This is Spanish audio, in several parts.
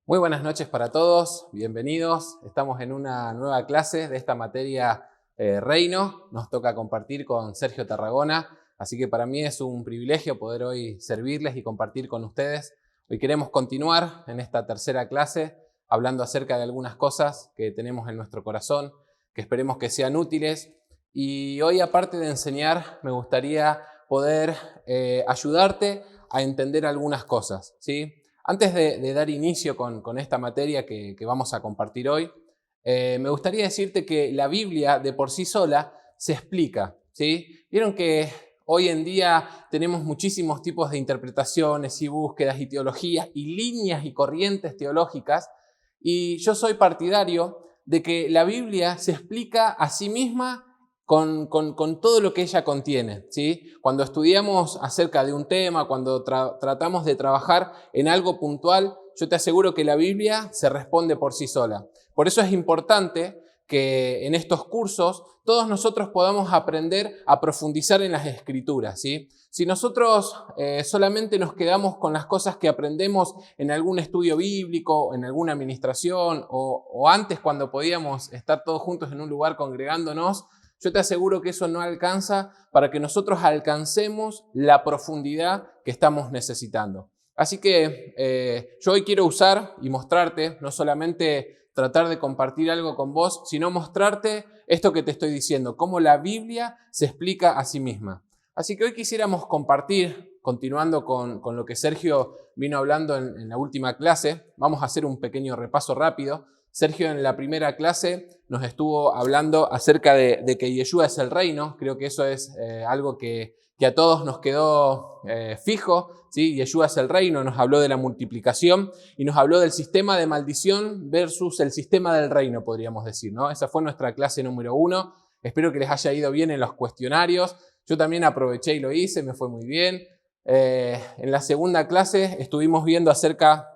Muy buenas noches para todos, bienvenidos. Estamos en una nueva clase de esta materia Reino. Nos toca compartir con Sergio Tarragona, así que para mí es un privilegio poder hoy servirles y compartir con ustedes. Hoy queremos continuar en esta tercera clase hablando acerca de algunas cosas que tenemos en nuestro corazón, que esperemos que sean útiles. Y hoy, aparte de enseñar, me gustaría poder ayudarte a entender algunas cosas, ¿sí? Antes de dar inicio con esta materia que vamos a compartir hoy, me gustaría decirte que la Biblia de por sí sola se explica, ¿sí? Vieron que hoy en día tenemos muchísimos tipos de interpretaciones y búsquedas y teologías y líneas y corrientes teológicas, y yo soy partidario de que la Biblia se explica a sí misma con todo lo que ella contiene, ¿sí? Cuando estudiamos acerca de un tema, cuando tratamos de trabajar en algo puntual, yo te aseguro que la Biblia se responde por sí sola. Por eso es importante que en estos cursos todos nosotros podamos aprender a profundizar en las Escrituras, ¿sí? Si nosotros solamente nos quedamos con las cosas que aprendemos en algún estudio bíblico, en alguna administración o antes cuando podíamos estar todos juntos en un lugar congregándonos, yo te aseguro que eso no alcanza para que nosotros alcancemos la profundidad que estamos necesitando. Así que yo hoy quiero usar y mostrarte, no solamente tratar de compartir algo con vos, sino mostrarte esto que te estoy diciendo, cómo la Biblia se explica a sí misma. Así que hoy quisiéramos compartir, continuando con lo que Sergio vino hablando en la última clase. Vamos a hacer un pequeño repaso rápido. Sergio en la primera clase nos estuvo hablando acerca de que Yeshua es el reino. Creo que eso es algo que a todos nos quedó fijo, ¿sí? Yeshua es el reino, nos habló de la multiplicación y nos habló del sistema de maldición versus el sistema del reino, podríamos decir, ¿no? Esa fue nuestra clase número 1. Espero que les haya ido bien en los cuestionarios. Yo también aproveché y lo hice, me fue muy bien. En la segunda clase estuvimos viendo acerca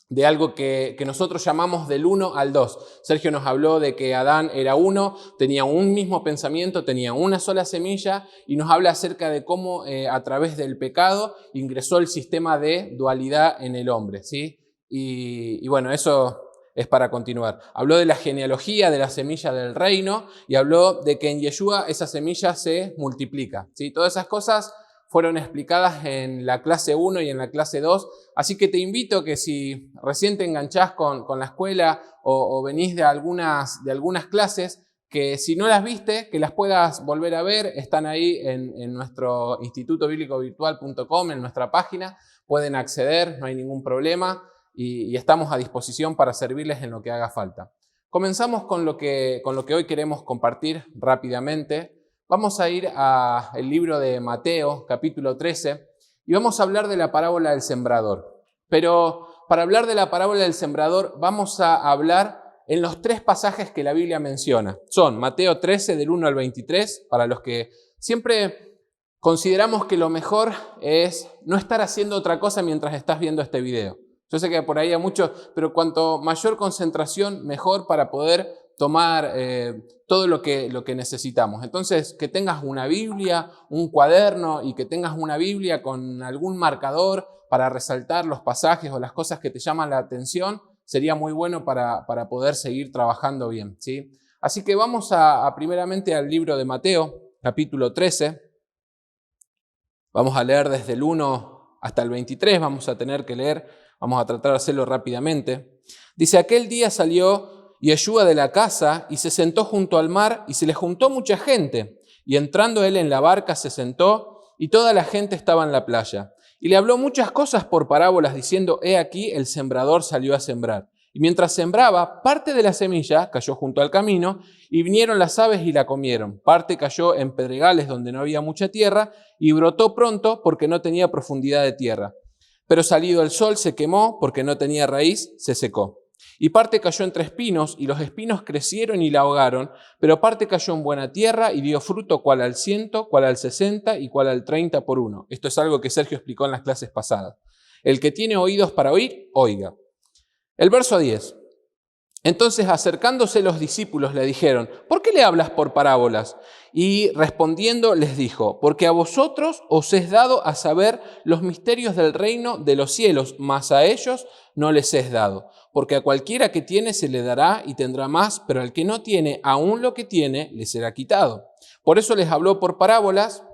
de algo que nosotros llamamos del 1 al 2. Sergio nos habló de que Adán era uno, tenía un mismo pensamiento, tenía una sola semilla, y nos habla acerca de cómo a través del pecado ingresó el sistema de dualidad en el hombre, ¿sí? Y bueno, eso es para continuar. Habló de la genealogía de la semilla del reino y habló de que en Yeshua esa semilla se multiplica, ¿sí? Todas esas cosas fueron explicadas en la clase 1 y en la clase 2, así que te invito que si recién te enganchás con la escuela o venís de algunas clases, que si no las viste, que las puedas volver a ver. Están ahí en nuestro institutobiblicovirtual.com, en nuestra página, pueden acceder, no hay ningún problema, y estamos a disposición para servirles en lo que haga falta. Comenzamos con lo que hoy queremos compartir rápidamente. Vamos a ir al libro de Mateo, capítulo 13, y vamos a hablar de la parábola del sembrador. Pero para hablar de la parábola del sembrador, vamos a hablar en los 3 pasajes que la Biblia menciona. Son Mateo 13, del 1 al 23, para los que siempre consideramos que lo mejor es no estar haciendo otra cosa mientras estás viendo este video. Yo sé que por ahí hay muchos, pero cuanto mayor concentración, mejor para poder tomar todo lo que necesitamos. Entonces, que tengas una Biblia, un cuaderno, y que tengas una Biblia con algún marcador para resaltar los pasajes o las cosas que te llaman la atención, sería muy bueno para poder seguir trabajando bien, ¿sí? Así que vamos primeramente al libro de Mateo, capítulo 13. Vamos a leer desde el 1 hasta el 23, vamos a tener que leer, vamos a tratar de hacerlo rápidamente. Dice: aquel día salió Yeshua de la casa y se sentó junto al mar, y se le juntó mucha gente. Y entrando él en la barca se sentó, y toda la gente estaba en la playa. Y le habló muchas cosas por parábolas, diciendo: he aquí el sembrador salió a sembrar. Y mientras sembraba, parte de la semilla cayó junto al camino, y vinieron las aves y la comieron. Parte cayó en pedregales donde no había mucha tierra, y brotó pronto porque no tenía profundidad de tierra. Pero salido el sol se quemó, porque no tenía raíz, se secó. Y parte cayó entre espinos, y los espinos crecieron y la ahogaron, pero parte cayó en buena tierra y dio fruto, cual al 100, cual al 60 y cual al 30 por uno. Esto es algo que Sergio explicó en las clases pasadas. El que tiene oídos para oír, oiga. El verso 10. Entonces, acercándose los discípulos, le dijeron: ¿por qué le hablas por parábolas? Y respondiendo les dijo: porque a vosotros os es dado a saber los misterios del reino de los cielos, mas a ellos no les es dado. Porque a cualquiera que tiene se le dará y tendrá más, pero al que no tiene, aún lo que tiene le será quitado. Por eso les habló por parábolas,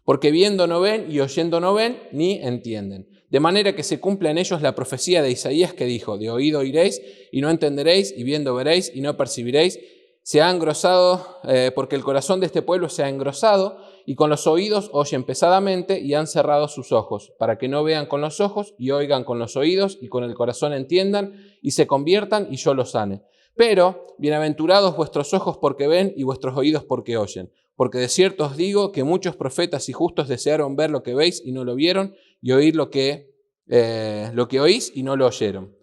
porque viendo no ven y oyendo no ven ni entienden. De manera que se cumpla en ellos la profecía de Isaías que dijo: de oído oiréis y no entenderéis, y viendo veréis y no percibiréis. Se ha engrosado, porque el corazón de este pueblo se ha engrosado, y con los oídos oyen pesadamente y han cerrado sus ojos, para que no vean con los ojos y oigan con los oídos y con el corazón entiendan y se conviertan y yo los sane. Pero bienaventurados vuestros ojos porque ven y vuestros oídos porque oyen. Porque de cierto os digo que muchos profetas y justos desearon ver lo que veis y no lo vieron, y oír lo que oís y no lo oyeron.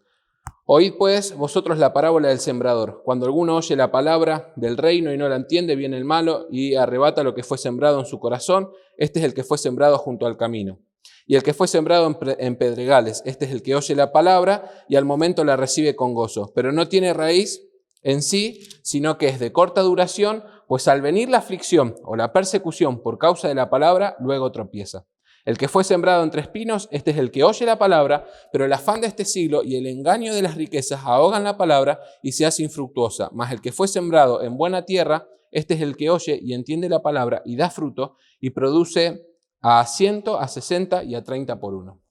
Oíd pues vosotros la parábola del sembrador. Cuando alguno oye la palabra del reino y no la entiende, viene el malo y arrebata lo que fue sembrado en su corazón. Este es el que fue sembrado junto al camino. Y el que fue sembrado en pedregales, este es el que oye la palabra y al momento la recibe con gozo, pero no tiene raíz en sí, sino que es de corta duración, pues al venir la aflicción o la persecución por causa de la palabra, luego tropieza. El que fue sembrado entre espinos, este es el que oye la palabra, pero el afán de este siglo y el engaño de las riquezas ahogan la palabra y se hace infructuosa. Mas el que fue sembrado en buena tierra, este es el que oye y entiende la palabra y da fruto y produce a 100, a 60 y a 30 por uno.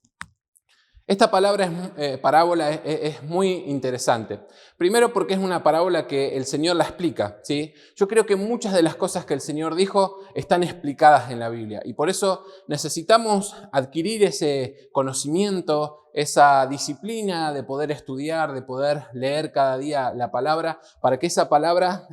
Esta parábola es muy interesante. Primero porque es una parábola que el Señor la explica, ¿sí? Yo creo que muchas de las cosas que el Señor dijo están explicadas en la Biblia y por eso necesitamos adquirir ese conocimiento, esa disciplina de poder estudiar, de poder leer cada día la palabra para que esa palabra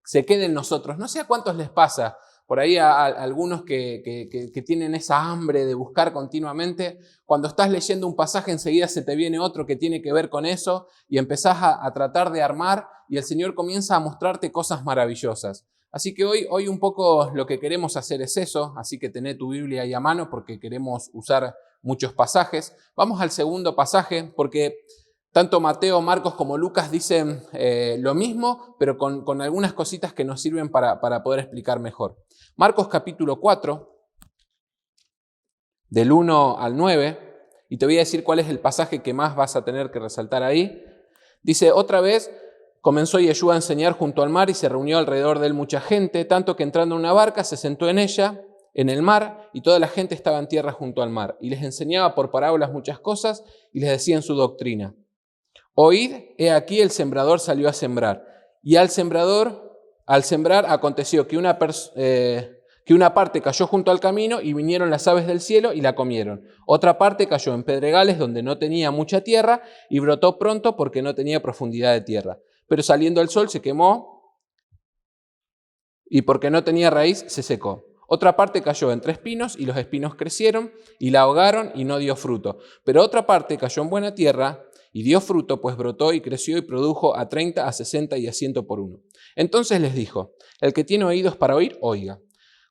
se quede en nosotros. No sé a cuántos les pasa. Por ahí a algunos que tienen esa hambre de buscar continuamente, cuando estás leyendo un pasaje enseguida se te viene otro que tiene que ver con eso y empezás a tratar de armar y el Señor comienza a mostrarte cosas maravillosas. Así que hoy un poco lo que queremos hacer es eso, así que tené tu Biblia ahí a mano porque queremos usar muchos pasajes. Vamos al segundo pasaje porque tanto Mateo, Marcos como Lucas dicen lo mismo, pero con algunas cositas que nos sirven para poder explicar mejor. Marcos capítulo 4, del 1 al 9, y te voy a decir cuál es el pasaje que más vas a tener que resaltar ahí. Dice: otra vez comenzó Yeshua a enseñar junto al mar y se reunió alrededor de él mucha gente, tanto que entrando en una barca se sentó en ella, en el mar, y toda la gente estaba en tierra junto al mar. Y les enseñaba por parábolas muchas cosas y les decía en su doctrina: oíd, he aquí el sembrador salió a sembrar. Y al sembrar aconteció que una parte cayó junto al camino y vinieron las aves del cielo y la comieron. Otra parte cayó en pedregales donde no tenía mucha tierra y brotó pronto porque no tenía profundidad de tierra. Pero saliendo el sol se quemó y porque no tenía raíz se secó. Otra parte cayó entre espinos y los espinos crecieron y la ahogaron y no dio fruto. Pero otra parte cayó en buena tierra y dio fruto, pues brotó y creció y produjo a 30, a 60 y a 100 por uno. Entonces les dijo: el que tiene oídos para oír, oiga.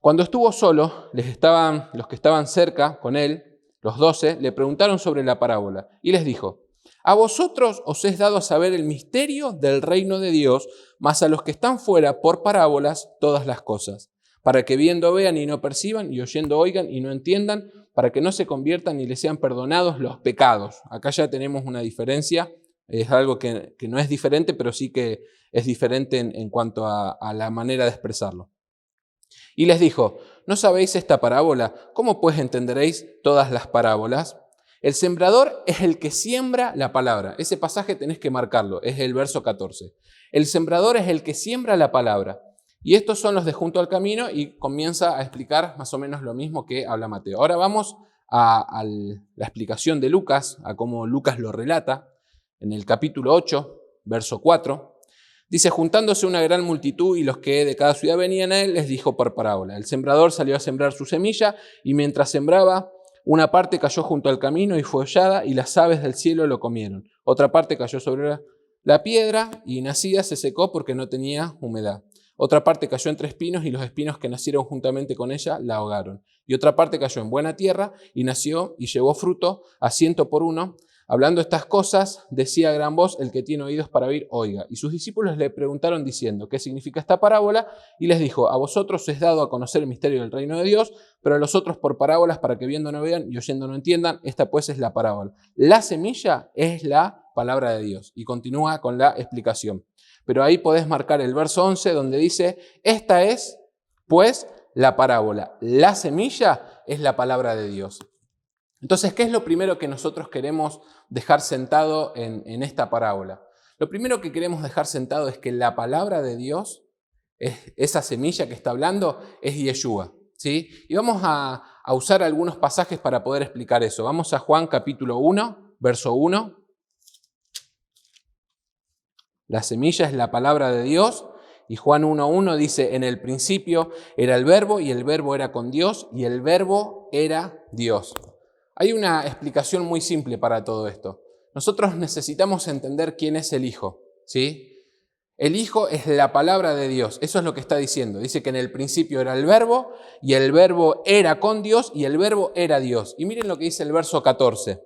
Cuando estuvo solo, los que estaban cerca con él, los 12, le preguntaron sobre la parábola y les dijo: a vosotros os es dado a saber el misterio del reino de Dios, mas a los que están fuera por parábolas todas las cosas, para que viendo vean y no perciban, y oyendo oigan y no entiendan, para que no se conviertan y les sean perdonados los pecados. Acá ya tenemos una diferencia, es algo que no es diferente, pero sí que es diferente en cuanto a la manera de expresarlo. Y les dijo: ¿no sabéis esta parábola? ¿Cómo pues entenderéis todas las parábolas? El sembrador es el que siembra la palabra. Ese pasaje tenés que marcarlo, es el verso 14. El sembrador es el que siembra la palabra. Y estos son los de junto al camino y comienza a explicar más o menos lo mismo que habla Mateo. Ahora vamos a la explicación de Lucas, a cómo Lucas lo relata. En el capítulo 8, verso 4, dice: juntándose una gran multitud y los que de cada ciudad venían a él, les dijo por parábola: el sembrador salió a sembrar su semilla y mientras sembraba, una parte cayó junto al camino y fue hollada y las aves del cielo lo comieron. Otra parte cayó sobre la piedra y nacida se secó porque no tenía humedad. Otra parte cayó entre espinos y los espinos que nacieron juntamente con ella la ahogaron. Y otra parte cayó en buena tierra y nació y llevó fruto a 100 por uno. Hablando estas cosas, decía a gran voz: el que tiene oídos para oír, oiga. Y sus discípulos le preguntaron diciendo: ¿qué significa esta parábola? Y les dijo: a vosotros es dado a conocer el misterio del reino de Dios, pero a los otros por parábolas, para que viendo no vean y oyendo no entiendan. Esta pues es la parábola. La semilla es la palabra de Dios. Y continúa con la explicación. Pero ahí podés marcar el verso 11, donde dice: esta es pues la parábola. La semilla es la palabra de Dios. Entonces, ¿qué es lo primero que nosotros queremos dejar sentado en esta parábola? Lo primero que queremos dejar sentado es que la palabra de Dios, esa semilla que está hablando, es Yeshua, ¿sí? Y vamos a usar algunos pasajes para poder explicar eso. Vamos a Juan capítulo 1, verso 1. La semilla es la palabra de Dios. Y Juan 1.1 dice: en el principio era el verbo, y el verbo era con Dios, y el verbo era Dios. Hay una explicación muy simple para todo esto. Nosotros necesitamos entender quién es el Hijo, ¿sí? El Hijo es la palabra de Dios, eso es lo que está diciendo. Dice que en el principio era el verbo, y el verbo era con Dios, y el verbo era Dios. Y miren lo que dice el verso 14.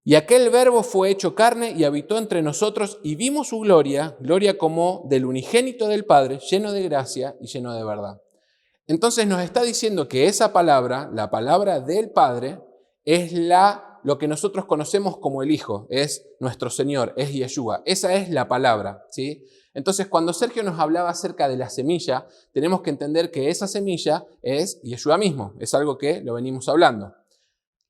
Y aquel verbo fue hecho carne y habitó entre nosotros, y vimos su gloria, gloria como del unigénito del Padre, lleno de gracia y lleno de verdad. Entonces nos está diciendo que esa palabra, la palabra del Padre, es lo que nosotros conocemos como el Hijo, es nuestro Señor, es Yeshua. Esa es la palabra, ¿sí? Entonces, cuando Sergio nos hablaba acerca de la semilla, tenemos que entender que esa semilla es Yeshua mismo, es algo que lo venimos hablando.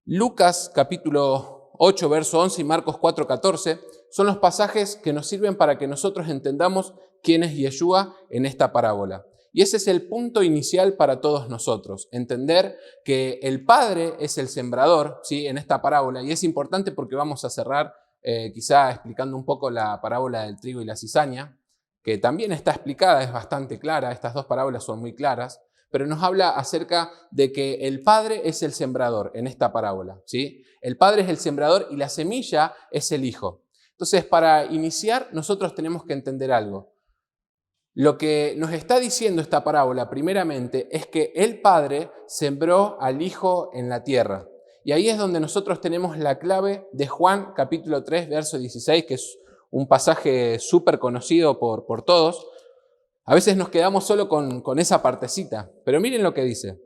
Lucas capítulo 8, verso 11 y Marcos 4, 14 son los pasajes que nos sirven para que nosotros entendamos quién es Yeshua en esta parábola. Y ese es el punto inicial para todos nosotros, entender que el Padre es el sembrador, ¿sí?, en esta parábola. Y es importante porque vamos a cerrar quizá explicando un poco la parábola del trigo y la cizaña, que también está explicada, es bastante clara, estas dos parábolas son muy claras, pero nos habla acerca de que el Padre es el sembrador en esta parábola, ¿sí? El Padre es el sembrador y la semilla es el Hijo. Entonces, para iniciar, nosotros tenemos que entender algo. Lo que nos está diciendo esta parábola, primeramente, es que el Padre sembró al Hijo en la tierra. Y ahí es donde nosotros tenemos la clave de Juan capítulo 3, verso 16, que es un pasaje súper conocido por todos. A veces nos quedamos solo con esa partecita, pero miren lo que dice.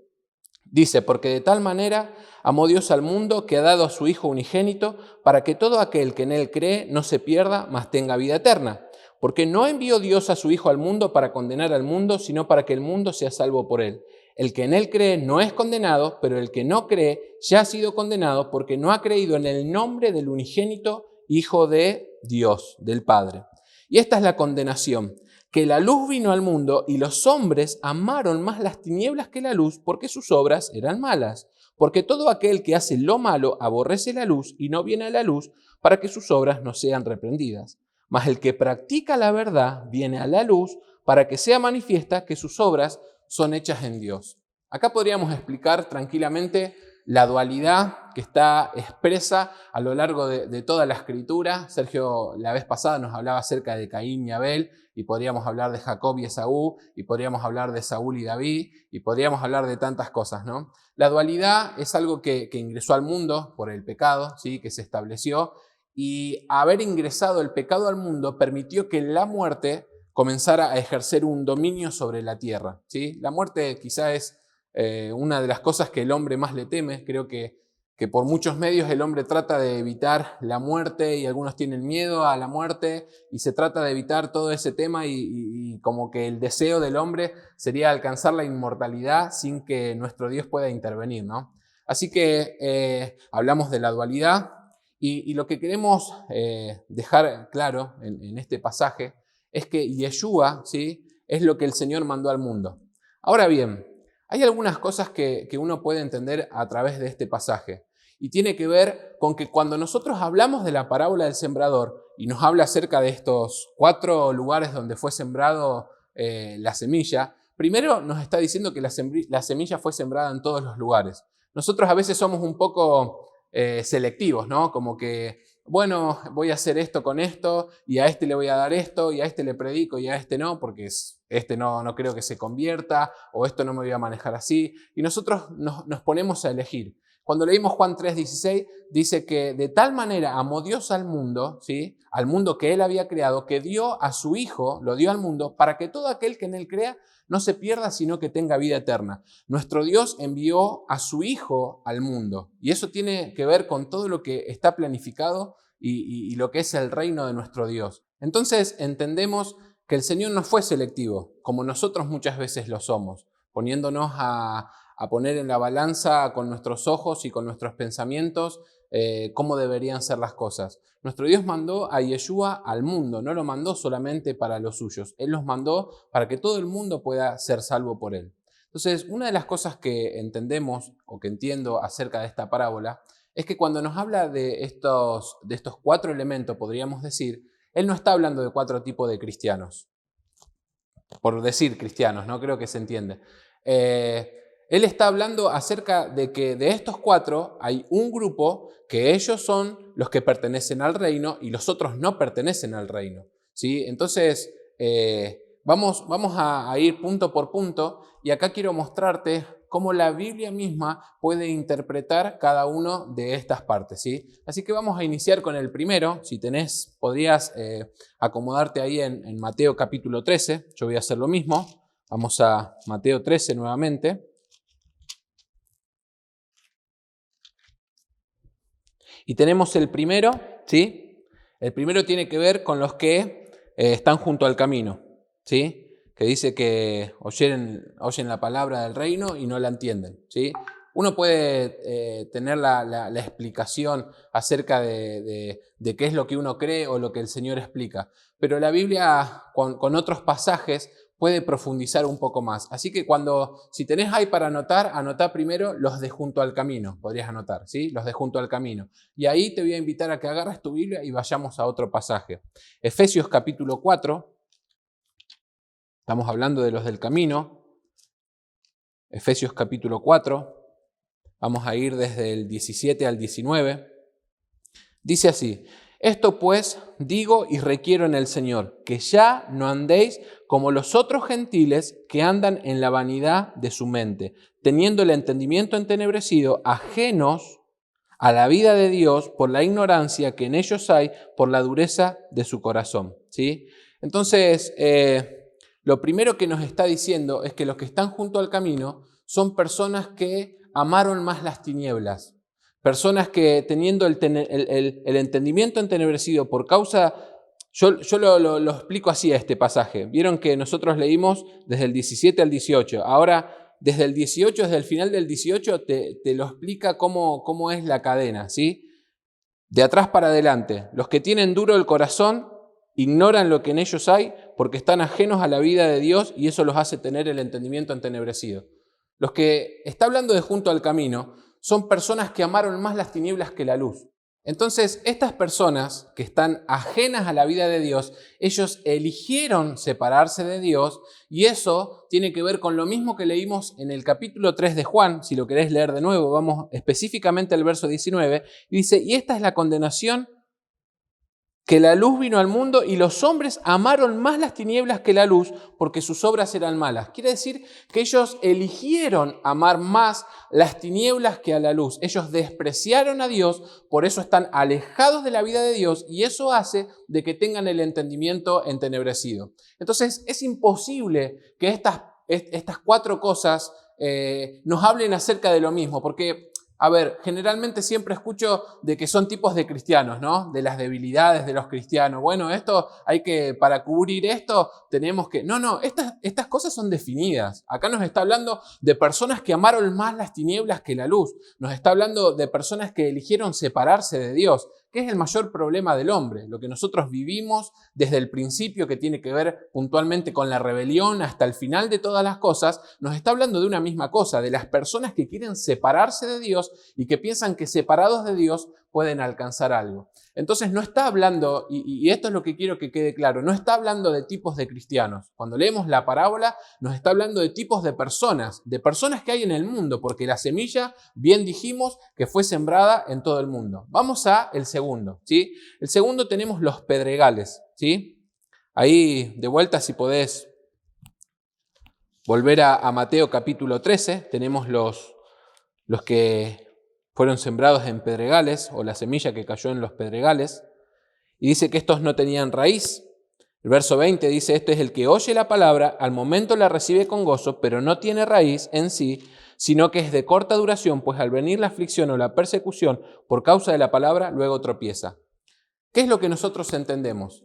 Dice: porque de tal manera amó Dios al mundo que ha dado a su Hijo unigénito, para que todo aquel que en él cree no se pierda, mas tenga vida eterna. Porque no envió Dios a su Hijo al mundo para condenar al mundo, sino para que el mundo sea salvo por él. El que en él cree no es condenado, pero el que no cree ya ha sido condenado, porque no ha creído en el nombre del unigénito Hijo de Dios, del Padre. Y esta es la condenación: que la luz vino al mundo y los hombres amaron más las tinieblas que la luz, porque sus obras eran malas. Porque todo aquel que hace lo malo aborrece la luz y no viene a la luz, para que sus obras no sean reprendidas. Mas el que practica la verdad viene a la luz, para que sea manifiesta que sus obras son hechas en Dios. Acá podríamos explicar tranquilamente la dualidad que está expresa a lo largo de toda la Escritura. Sergio la vez pasada nos hablaba acerca de Caín y Abel, y podríamos hablar de Jacob y Esaú, y podríamos hablar de Saúl y David, y podríamos hablar de tantas cosas, ¿no? La dualidad es algo que ingresó al mundo por el pecado, ¿sí?, que se estableció, y haber ingresado el pecado al mundo permitió que la muerte comenzara a ejercer un dominio sobre la tierra, ¿sí? La muerte quizá es una de las cosas que el hombre más le teme. Creo que por muchos medios el hombre trata de evitar la muerte, y algunos tienen miedo a la muerte, y se trata de evitar todo ese tema, y como que el deseo del hombre sería alcanzar la inmortalidad sin que nuestro Dios pueda intervenir, ¿no? Así que hablamos de la dualidad, y lo que queremos dejar claro en este pasaje es que Yeshua, ¿sí?, es lo que el Señor mandó al mundo. Ahora bien, hay algunas cosas que uno puede entender a través de este pasaje, y tiene que ver con que cuando nosotros hablamos de la parábola del sembrador y nos habla acerca de estos 4 lugares donde fue sembrado la semilla, primero nos está diciendo que la semilla fue sembrada en todos los lugares. Nosotros a veces somos un poco selectivos, ¿no? Como que, bueno, voy a hacer esto con esto, y a este le voy a dar esto, y a este le predico, y a este no, porque este no creo que se convierta, o esto no me voy a manejar así. Y nosotros nos ponemos a elegir. Cuando leímos Juan 3:16, dice que de tal manera amó Dios al mundo, ¿sí? Al mundo que Él había creado, que dio a su Hijo, lo dio al mundo, para que todo aquel que en Él crea no se pierda, sino que tenga vida eterna. Nuestro Dios envió a su Hijo al mundo, y eso tiene que ver con todo lo que está planificado y lo que es el reino de nuestro Dios. Entonces entendemos que el Señor no fue selectivo, como nosotros muchas veces lo somos, poniéndonos a poner en la balanza con nuestros ojos y con nuestros pensamientos cómo deberían ser las cosas. Nuestro Dios mandó a Yeshua al mundo, no lo mandó solamente para los suyos, Él los mandó para que todo el mundo pueda ser salvo por Él. Entonces, una de las cosas que entendemos o que entiendo acerca de esta parábola es que cuando nos habla de estos 4 elementos, podríamos decir, Él no está hablando de 4 tipos de cristianos, por decir cristianos, no creo que se entiende. Él está hablando acerca de que de estos 4 hay un grupo que ellos son los que pertenecen al reino y los otros no pertenecen al reino, ¿sí? Entonces, vamos a ir punto por punto y acá quiero mostrarte cómo la Biblia misma puede interpretar cada uno de estas partes, ¿sí? Así que vamos a iniciar con el primero. Si tenés, podrías acomodarte ahí en Mateo capítulo 13. Yo voy a hacer lo mismo. Vamos a Mateo 13 nuevamente. Y tenemos el primero, ¿sí? El primero tiene que ver con los que están junto al camino, ¿sí? Que dice que oyen la palabra del reino y no la entienden, ¿sí? Uno puede tener la explicación acerca de qué es lo que uno cree o lo que el Señor explica, pero la Biblia con otros pasajes puede profundizar un poco más. Así que si tenés ahí para anotar, anotá primero los de junto al camino, podrías anotar, ¿sí? Los de junto al camino. Y ahí te voy a invitar a que agarres tu Biblia y vayamos a otro pasaje. Efesios capítulo 4. Estamos hablando de los del camino. Efesios capítulo 4. Vamos a ir desde el 17 al 19. Dice así: esto pues digo y requiero en el Señor, que ya no andéis como los otros gentiles que andan en la vanidad de su mente, teniendo el entendimiento entenebrecido, ajenos a la vida de Dios por la ignorancia que en ellos hay, por la dureza de su corazón, ¿sí? Entonces, lo primero que nos está diciendo es que los que están junto al camino son personas que amaron más las tinieblas, personas que teniendo el entendimiento entenebrecido por causa... Yo lo explico así a este pasaje. Vieron que nosotros leímos desde el 17 al 18. Ahora, desde el 18, desde el final del 18, te lo explica cómo es la cadena, ¿sí? De atrás para adelante. Los que tienen duro el corazón ignoran lo que en ellos hay porque están ajenos a la vida de Dios y eso los hace tener el entendimiento entenebrecido. Los que está hablando de junto al camino son personas que amaron más las tinieblas que la luz. Entonces, estas personas que están ajenas a la vida de Dios, ellos eligieron separarse de Dios y eso tiene que ver con lo mismo que leímos en el capítulo 3 de Juan. Si lo querés leer de nuevo, vamos específicamente al verso 19. Y dice, y esta es la condenación, que la luz vino al mundo y los hombres amaron más las tinieblas que la luz porque sus obras eran malas. Quiere decir que ellos eligieron amar más las tinieblas que a la luz. Ellos despreciaron a Dios, por eso están alejados de la vida de Dios y eso hace de que tengan el entendimiento entenebrecido. Entonces es imposible que estas 4 cosas nos hablen acerca de lo mismo, porque... A ver, generalmente siempre escucho de que son tipos de cristianos, ¿no? De las debilidades de los cristianos. Bueno, para cubrir esto, tenemos que... No, estas cosas son definidas. Acá nos está hablando de personas que amaron más las tinieblas que la luz. Nos está hablando de personas que eligieron separarse de Dios, que es el mayor problema del hombre. Lo que nosotros vivimos desde el principio, que tiene que ver puntualmente con la rebelión hasta el final de todas las cosas, nos está hablando de una misma cosa, de las personas que quieren separarse de Dios y que piensan que separados de Dios pueden alcanzar algo. Entonces no está hablando, y esto es lo que quiero que quede claro, no está hablando de tipos de cristianos. Cuando leemos la parábola nos está hablando de tipos de personas que hay en el mundo, porque la semilla, bien dijimos, que fue sembrada en todo el mundo. Vamos a el segundo, ¿sí? El segundo tenemos los pedregales, ¿sí? Ahí de vuelta, si podés volver a Mateo capítulo 13, tenemos los que fueron sembrados en pedregales, o la semilla que cayó en los pedregales, y dice que estos no tenían raíz. El verso 20 dice, este es el que oye la palabra, al momento la recibe con gozo, pero no tiene raíz en sí, sino que es de corta duración, pues al venir la aflicción o la persecución por causa de la palabra, luego tropieza. ¿Qué es lo que nosotros entendemos?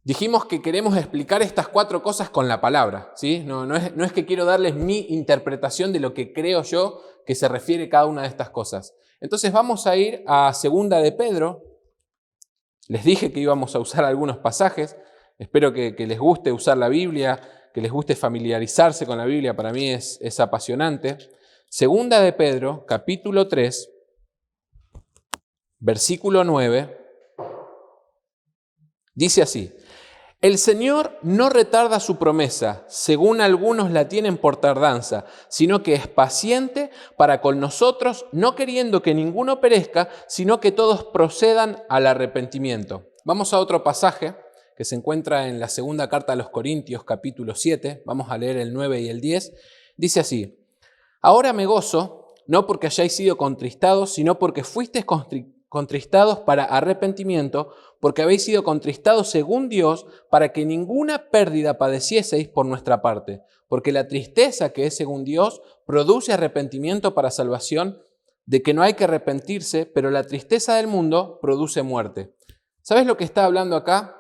Dijimos que queremos explicar estas 4 cosas con la palabra, ¿sí? No es que quiero darles mi interpretación de lo que creo yo que se refiere cada una de estas cosas. Entonces vamos a ir a 2 de Pedro. Les dije que íbamos a usar algunos pasajes. Espero que les guste usar la Biblia, que les guste familiarizarse con la Biblia. Para mí es apasionante. 2 de Pedro, capítulo 3, versículo 9, dice así. El Señor no retarda su promesa, según algunos la tienen por tardanza, sino que es paciente para con nosotros, no queriendo que ninguno perezca, sino que todos procedan al arrepentimiento. Vamos a otro pasaje que se encuentra en la 2 carta a los Corintios, capítulo 7. Vamos a leer el 9 y el 10. Dice así. Ahora me gozo, no porque hayáis sido contristados, sino porque fuisteis contristados para arrepentimiento, porque habéis sido contristados según Dios, para que ninguna pérdida padecieseis por nuestra parte, porque la tristeza que es según Dios produce arrepentimiento para salvación, de que no hay que arrepentirse, pero la tristeza del mundo produce muerte. ¿Sabes lo que está hablando acá?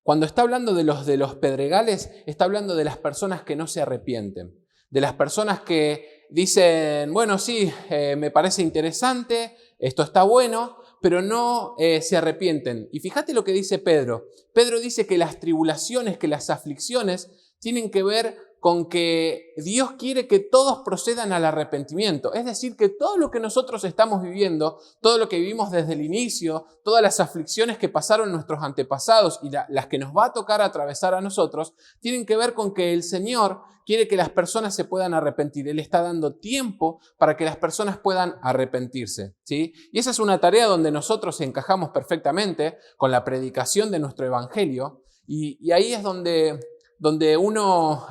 Cuando está hablando de los pedregales, está hablando de las personas que no se arrepienten, de las personas que dicen, bueno, sí, me parece interesante, esto está bueno, pero no se arrepienten. Y fíjate lo que dice Pedro. Pedro dice que las tribulaciones, que las aflicciones tienen que ver con que Dios quiere que todos procedan al arrepentimiento. Es decir, que todo lo que nosotros estamos viviendo, todo lo que vivimos desde el inicio, todas las aflicciones que pasaron nuestros antepasados y las que nos va a tocar atravesar a nosotros, tienen que ver con que el Señor quiere que las personas se puedan arrepentir. Él está dando tiempo para que las personas puedan arrepentirse, ¿sí? Y esa es una tarea donde nosotros encajamos perfectamente con la predicación de nuestro evangelio. Y ahí es donde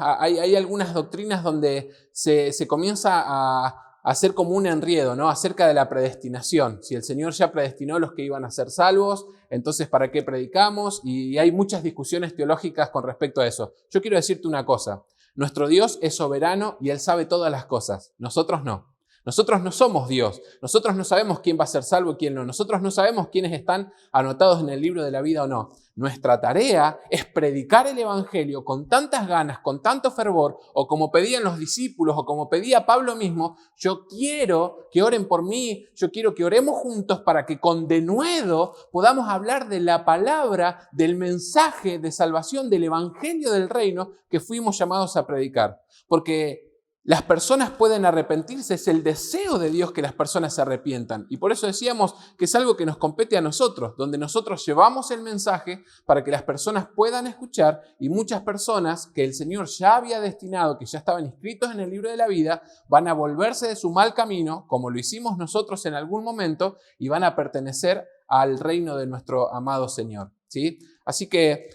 hay algunas doctrinas donde se comienza a hacer como un enredo, ¿no? Acerca de la predestinación. Si el Señor ya predestinó a los que iban a ser salvos, entonces ¿para qué predicamos? Y hay muchas discusiones teológicas con respecto a eso. Yo quiero decirte una cosa. Nuestro Dios es soberano y Él sabe todas las cosas. Nosotros no. Nosotros no somos Dios. Nosotros no sabemos quién va a ser salvo y quién no. Nosotros no sabemos quiénes están anotados en el libro de la vida o no. Nuestra tarea es predicar el evangelio con tantas ganas, con tanto fervor, o como pedían los discípulos, o como pedía Pablo mismo. Yo quiero que oren por mí, yo quiero que oremos juntos para que con denuedo podamos hablar de la palabra, del mensaje de salvación, del evangelio del reino que fuimos llamados a predicar. Porque las personas pueden arrepentirse, es el deseo de Dios que las personas se arrepientan. Y por eso decíamos que es algo que nos compete a nosotros, donde nosotros llevamos el mensaje para que las personas puedan escuchar y muchas personas que el Señor ya había destinado, que ya estaban inscritos en el libro de la vida, van a volverse de su mal camino, como lo hicimos nosotros en algún momento, y van a pertenecer al reino de nuestro amado Señor, ¿sí? Así que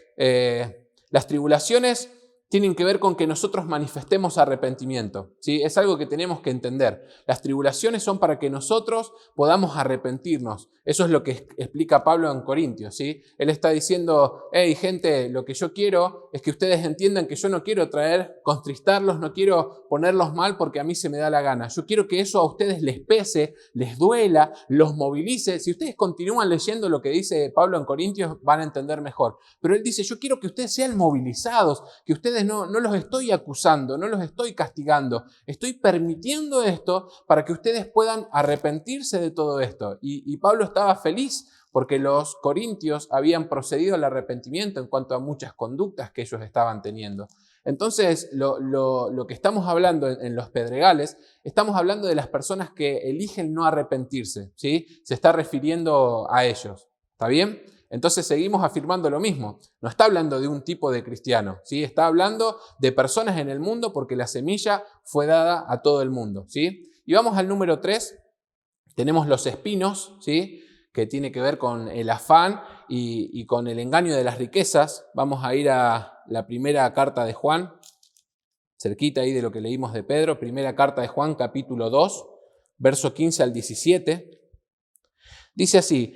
las tribulaciones tienen que ver con que nosotros manifestemos arrepentimiento, ¿sí? Es algo que tenemos que entender. Las tribulaciones son para que nosotros podamos arrepentirnos. Eso es lo que explica Pablo en Corintios, ¿sí? Él está diciendo, hey, gente, lo que yo quiero es que ustedes entiendan que yo no quiero contristarlos, no quiero ponerlos mal porque a mí se me da la gana. Yo quiero que eso a ustedes les pese, les duela, los movilice. Si ustedes continúan leyendo lo que dice Pablo en Corintios, van a entender mejor. Pero él dice, yo quiero que ustedes sean movilizados, que ustedes no los estoy acusando, no los estoy castigando, estoy permitiendo esto para que ustedes puedan arrepentirse de todo esto. Y Pablo estaba feliz porque los corintios habían procedido al arrepentimiento en cuanto a muchas conductas que ellos estaban teniendo. Entonces, lo que estamos hablando en los pedregales, estamos hablando de las personas que eligen no arrepentirse, ¿sí? Se está refiriendo a ellos, ¿está bien? Entonces seguimos afirmando lo mismo. No está hablando de un tipo de cristiano, ¿sí? Está hablando de personas en el mundo porque la semilla fue dada a todo el mundo, ¿sí? Y vamos al número 3. Tenemos los espinos, ¿sí? Que tiene que ver con el afán y con el engaño de las riquezas. Vamos a ir a la primera carta de Juan, cerquita ahí de lo que leímos de Pedro. Primera carta de Juan, capítulo 2, verso 15 al 17. Dice así: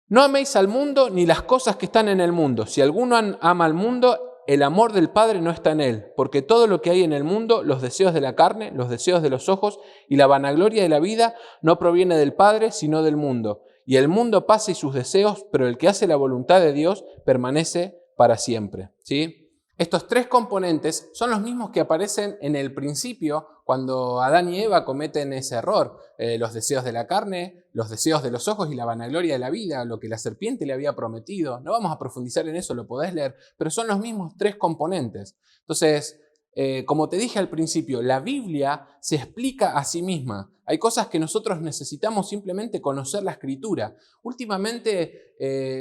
no améis al mundo ni las cosas que están en el mundo. Si alguno ama al mundo, el amor del Padre no está en él, porque todo lo que hay en el mundo, los deseos de la carne, los deseos de los ojos y la vanagloria de la vida, no proviene del Padre, sino del mundo. Y el mundo pasa y sus deseos, pero el que hace la voluntad de Dios permanece para siempre. ¿Sí? Estos tres componentes son los mismos que aparecen en el principio cuando Adán y Eva cometen ese error. Los deseos de la carne, los deseos de los ojos y la vanagloria de la vida, lo que la serpiente le había prometido. No vamos a profundizar en eso, lo podés leer, pero son los mismos tres componentes. Entonces, como te dije al principio, la Biblia se explica a sí misma. Hay cosas que nosotros necesitamos simplemente conocer la Escritura. Últimamente,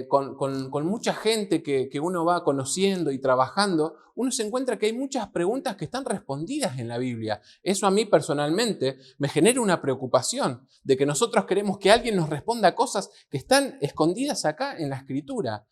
con mucha gente que uno va conociendo y trabajando, uno se encuentra que hay muchas preguntas que están respondidas en la Biblia. Eso a mí personalmente me genera una preocupación de que nosotros queremos que alguien nos responda cosas que están escondidas acá en la Escritura.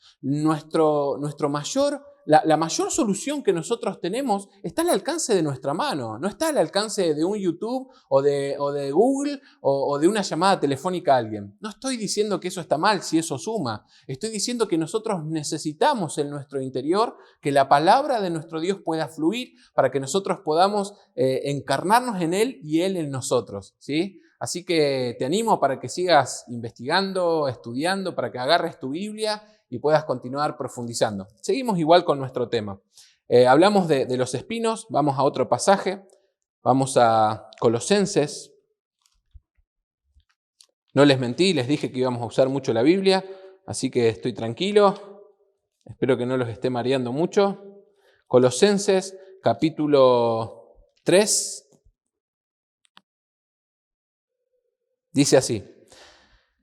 La mayor solución que nosotros tenemos está al alcance de nuestra mano, no está al alcance de un YouTube o de Google o de una llamada telefónica a alguien. No estoy diciendo que eso está mal si eso suma. Estoy diciendo que nosotros necesitamos en nuestro interior que la palabra de nuestro Dios pueda fluir para que nosotros podamos encarnarnos en Él y Él en nosotros, ¿sí? Así que te animo para que sigas investigando, estudiando, para que agarres tu Biblia y puedas continuar profundizando. Seguimos igual con nuestro tema. Hablamos de los espinos, vamos a otro pasaje, vamos a Colosenses. No les mentí, les dije que íbamos a usar mucho la Biblia, así que estoy tranquilo, espero que no los esté mareando mucho. Colosenses capítulo 3, dice así: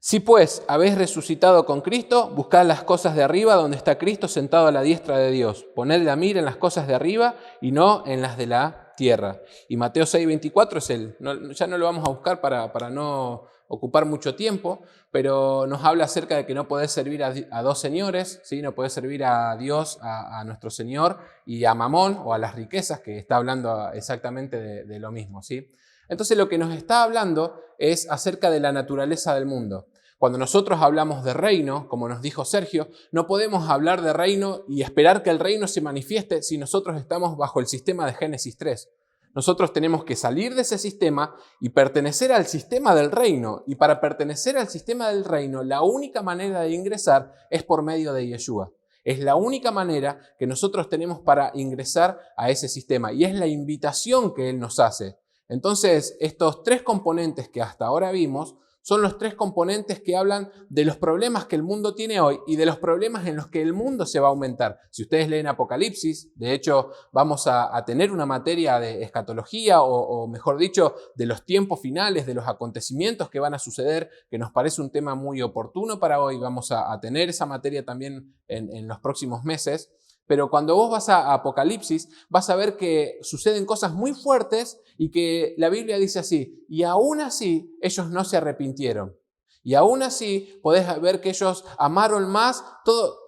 si pues habéis resucitado con Cristo, buscad las cosas de arriba donde está Cristo sentado a la diestra de Dios. Poned la mira en las cosas de arriba y no en las de la tierra. Y Mateo 6:24 ya no lo vamos a buscar para no ocupar mucho tiempo, pero nos habla acerca de que no podés servir a dos señores, ¿sí? No podés servir a Dios, a nuestro Señor, y a Mamón o a las riquezas, que está hablando exactamente de lo mismo, ¿sí? Entonces lo que nos está hablando es acerca de la naturaleza del mundo. Cuando nosotros hablamos de reino, como nos dijo Sergio, no podemos hablar de reino y esperar que el reino se manifieste si nosotros estamos bajo el sistema de Génesis 3. Nosotros tenemos que salir de ese sistema y pertenecer al sistema del reino. Y para pertenecer al sistema del reino, la única manera de ingresar es por medio de Yeshua. Es la única manera que nosotros tenemos para ingresar a ese sistema. Y es la invitación que Él nos hace. Entonces, estos tres componentes que hasta ahora vimos son los tres componentes que hablan de los problemas que el mundo tiene hoy y de los problemas en los que el mundo se va a aumentar. Si ustedes leen Apocalipsis, de hecho vamos a tener una materia de escatología o mejor dicho, de los tiempos finales, de los acontecimientos que van a suceder, que nos parece un tema muy oportuno para hoy. Vamos a tener esa materia también en los próximos meses. Pero cuando vos vas a Apocalipsis, vas a ver que suceden cosas muy fuertes y que la Biblia dice así: y aún así ellos no se arrepintieron. Y aún así podés ver que ellos amaron más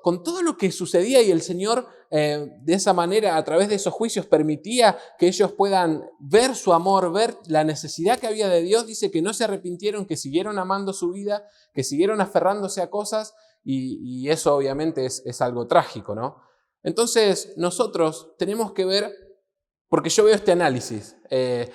con todo lo que sucedía, y el Señor de esa manera, a través de esos juicios, permitía que ellos puedan ver su amor, ver la necesidad que había de Dios. Dice que no se arrepintieron, que siguieron amando su vida, que siguieron aferrándose a cosas, y eso obviamente es algo trágico, ¿no? Entonces nosotros tenemos que ver, porque yo veo este análisis,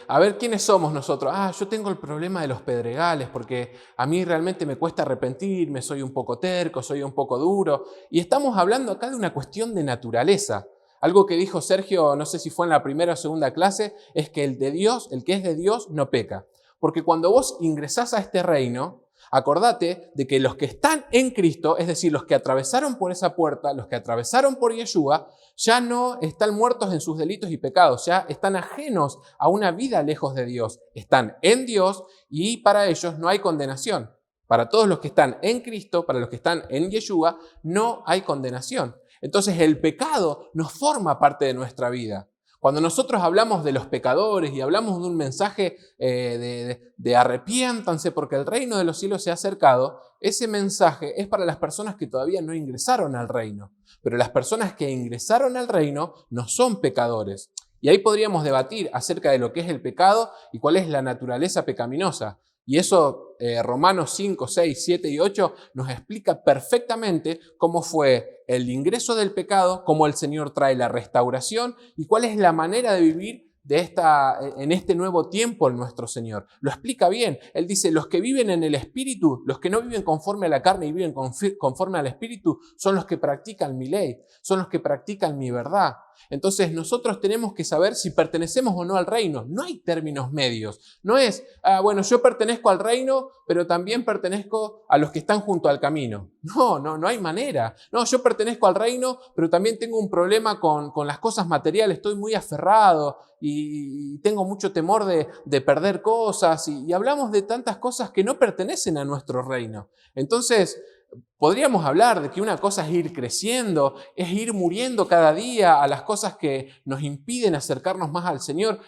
a ver quiénes somos nosotros. Yo tengo el problema de los pedregales porque a mí realmente me cuesta arrepentirme, soy un poco terco, soy un poco duro. Y estamos hablando acá de una cuestión de naturaleza. Algo que dijo Sergio, no sé si fue en la primera o segunda clase, es que el que es de Dios no peca. Porque cuando vos ingresás a este reino, acordate de que los que están en Cristo, es decir, los que atravesaron por esa puerta, los que atravesaron por Yeshua, ya no están muertos en sus delitos y pecados, ya están ajenos a una vida lejos de Dios. Están en Dios y para ellos no hay condenación. Para todos los que están en Cristo, para los que están en Yeshua, no hay condenación. Entonces el pecado no forma parte de nuestra vida. Cuando nosotros hablamos de los pecadores y hablamos de un mensaje de arrepiéntanse porque el reino de los cielos se ha acercado, ese mensaje es para las personas que todavía no ingresaron al reino. Pero las personas que ingresaron al reino no son pecadores. Y ahí podríamos debatir acerca de lo que es el pecado y cuál es la naturaleza pecaminosa. Y eso Romanos 5, 6, 7 y 8 nos explica perfectamente cómo fue el ingreso del pecado, cómo el Señor trae la restauración y cuál es la manera de vivir en este nuevo tiempo en nuestro Señor. Lo explica bien. Él dice, los que viven en el Espíritu, los que no viven conforme a la carne y viven conforme al Espíritu, son los que practican mi ley, son los que practican mi verdad. Entonces nosotros tenemos que saber si pertenecemos o no al reino. No hay términos medios. No es, bueno, yo pertenezco al reino, pero también pertenezco a los que están junto al camino. No hay manera. No, yo pertenezco al reino, pero también tengo un problema con las cosas materiales. Estoy muy aferrado y tengo mucho temor de perder cosas. Y hablamos de tantas cosas que no pertenecen a nuestro reino. Entonces, podríamos hablar de que una cosa es ir creciendo, es ir muriendo cada día a las cosas que nos impiden acercarnos más al Señor.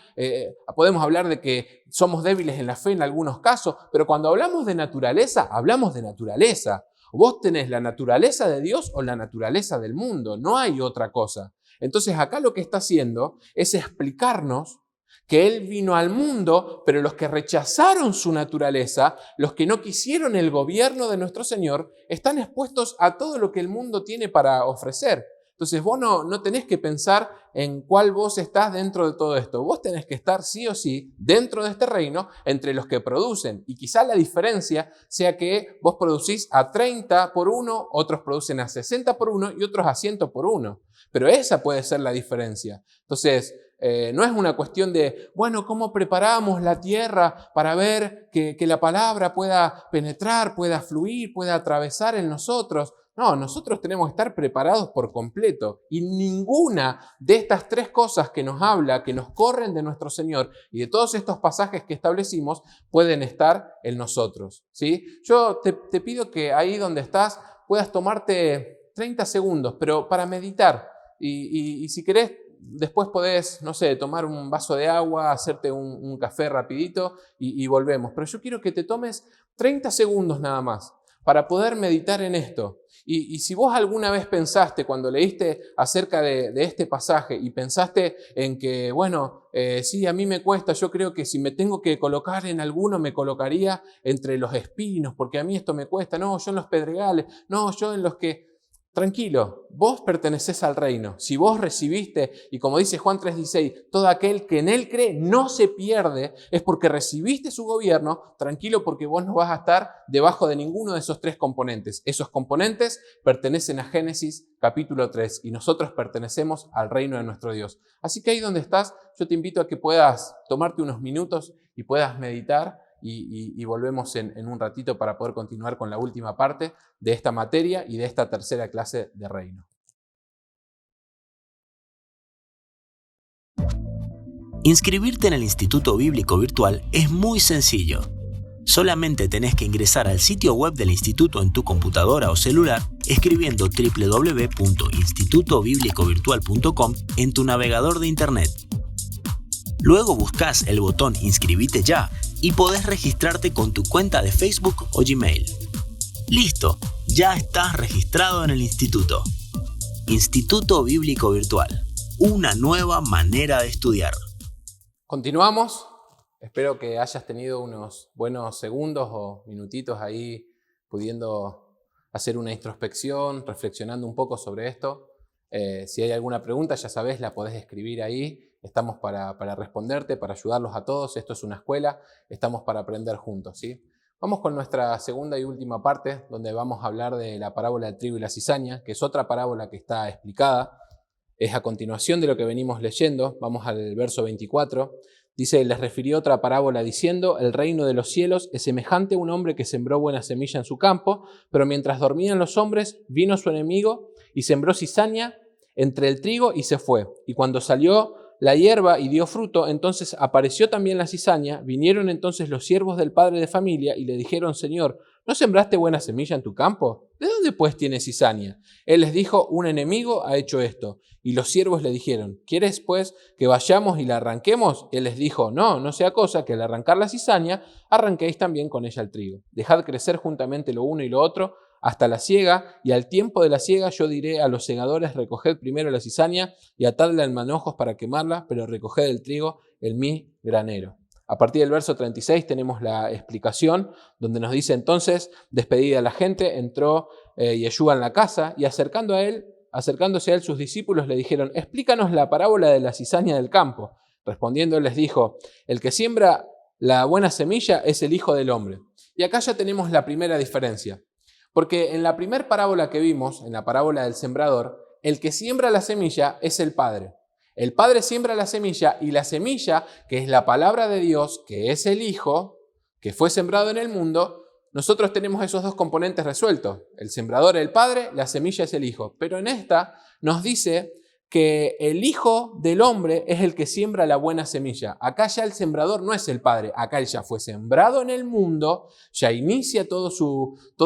Podemos hablar de que somos débiles en la fe en algunos casos, pero cuando hablamos de naturaleza, hablamos de naturaleza. Vos tenés la naturaleza de Dios o la naturaleza del mundo, no hay otra cosa. Entonces acá lo que está haciendo es explicarnos que Él vino al mundo, pero los que rechazaron su naturaleza, los que no quisieron el gobierno de nuestro Señor, están expuestos a todo lo que el mundo tiene para ofrecer. Entonces vos no tenés que pensar en cuál vos estás dentro de todo esto. Vos tenés que estar sí o sí dentro de este reino entre los que producen. Y quizá la diferencia sea que vos producís a 30 por 1, otros producen a 60 por 1 y otros a 100 por 1. Pero esa puede ser la diferencia. Entonces, no es una cuestión de, bueno, ¿cómo preparamos la tierra para ver que la palabra pueda penetrar, pueda fluir, pueda atravesar en nosotros? No, nosotros tenemos que estar preparados por completo. Y ninguna de estas tres cosas que nos habla, que nos corren de nuestro Señor y de todos estos pasajes que establecimos, pueden estar en nosotros, ¿sí? Yo te pido que ahí donde estás puedas tomarte 30 segundos, pero para meditar. Y si querés, después podés, no sé, tomar un vaso de agua, hacerte un café rapidito y volvemos. Pero yo quiero que te tomes 30 segundos nada más para poder meditar en esto. Y si vos alguna vez pensaste, cuando leíste acerca de este pasaje y pensaste en que, bueno, sí, a mí me cuesta, yo creo que si me tengo que colocar en alguno, me colocaría entre los espinos, porque a mí esto me cuesta. No, yo en los pedregales, no, yo en los que... Tranquilo, vos pertenecés al reino. Si vos recibiste, y como dice Juan 3:16, todo aquel que en Él cree no se pierde, es porque recibiste su gobierno. Tranquilo, porque vos no vas a estar debajo de ninguno de esos tres componentes. Esos componentes pertenecen a Génesis capítulo 3 y nosotros pertenecemos al reino de nuestro Dios. Así que ahí donde estás, yo te invito a que puedas tomarte unos minutos y puedas meditar. Y volvemos en un ratito para poder continuar con la última parte de esta materia y de esta tercera clase de reino. Inscribirte en el Instituto Bíblico Virtual es muy sencillo. Solamente tenés que ingresar al sitio web del instituto en tu computadora o celular escribiendo www.institutobiblicovirtual.com en tu navegador de internet. Luego buscas el botón Inscribite ya y podés registrarte con tu cuenta de Facebook o Gmail. ¡Listo! Ya estás registrado en el instituto. Instituto Bíblico Virtual. Una nueva manera de estudiar. Continuamos. Espero que hayas tenido unos buenos segundos o minutitos ahí pudiendo hacer una introspección, reflexionando un poco sobre esto. Si hay alguna pregunta, ya sabes, la podés escribir ahí. Estamos para responderte, para ayudarlos a todos. Esto es una escuela, estamos para aprender juntos, ¿sí? Vamos con nuestra segunda y última parte, donde vamos a hablar de la parábola del trigo y la cizaña, que es otra parábola que está explicada. Es a continuación de lo que venimos leyendo. Vamos al verso 24. Dice, les refirió otra parábola diciendo, el reino de los cielos es semejante a un hombre que sembró buena semilla en su campo, pero mientras dormían los hombres, vino su enemigo y sembró cizaña entre el trigo y se fue. Y cuando salió la hierba y dio fruto, entonces apareció también la cizaña. Vinieron entonces los siervos del padre de familia y le dijeron, Señor, ¿no sembraste buena semilla en tu campo? ¿De dónde pues tienes cizaña? Él les dijo, un enemigo ha hecho esto. Y los siervos le dijeron, ¿quieres pues que vayamos y la arranquemos? Él les dijo, no sea cosa que al arrancar la cizaña, arranquéis también con ella el trigo. Dejad crecer juntamente lo uno y lo otro, hasta la siega, y al tiempo de la siega yo diré a los segadores, recoged primero la cizaña y atadla en manojos para quemarla, pero recoged el trigo en mi granero. A partir del verso 36 tenemos la explicación donde nos dice entonces, despedida la gente, entró Yeshua en la casa y acercándose a él sus discípulos le dijeron, explícanos la parábola de la cizaña del campo. Respondiendo les dijo, el que siembra la buena semilla es el Hijo del Hombre. Y acá ya tenemos la primera diferencia. Porque en la primera parábola que vimos, en la parábola del sembrador, el que siembra la semilla es el Padre. El Padre siembra la semilla y la semilla, que es la palabra de Dios, que es el Hijo, que fue sembrado en el mundo, nosotros tenemos esos dos componentes resueltos. El sembrador es el Padre, la semilla es el Hijo. Pero en esta nos dice que el Hijo del Hombre es el que siembra la buena semilla. Acá ya el sembrador no es el Padre, acá él ya fue sembrado en el mundo, ya inicia todo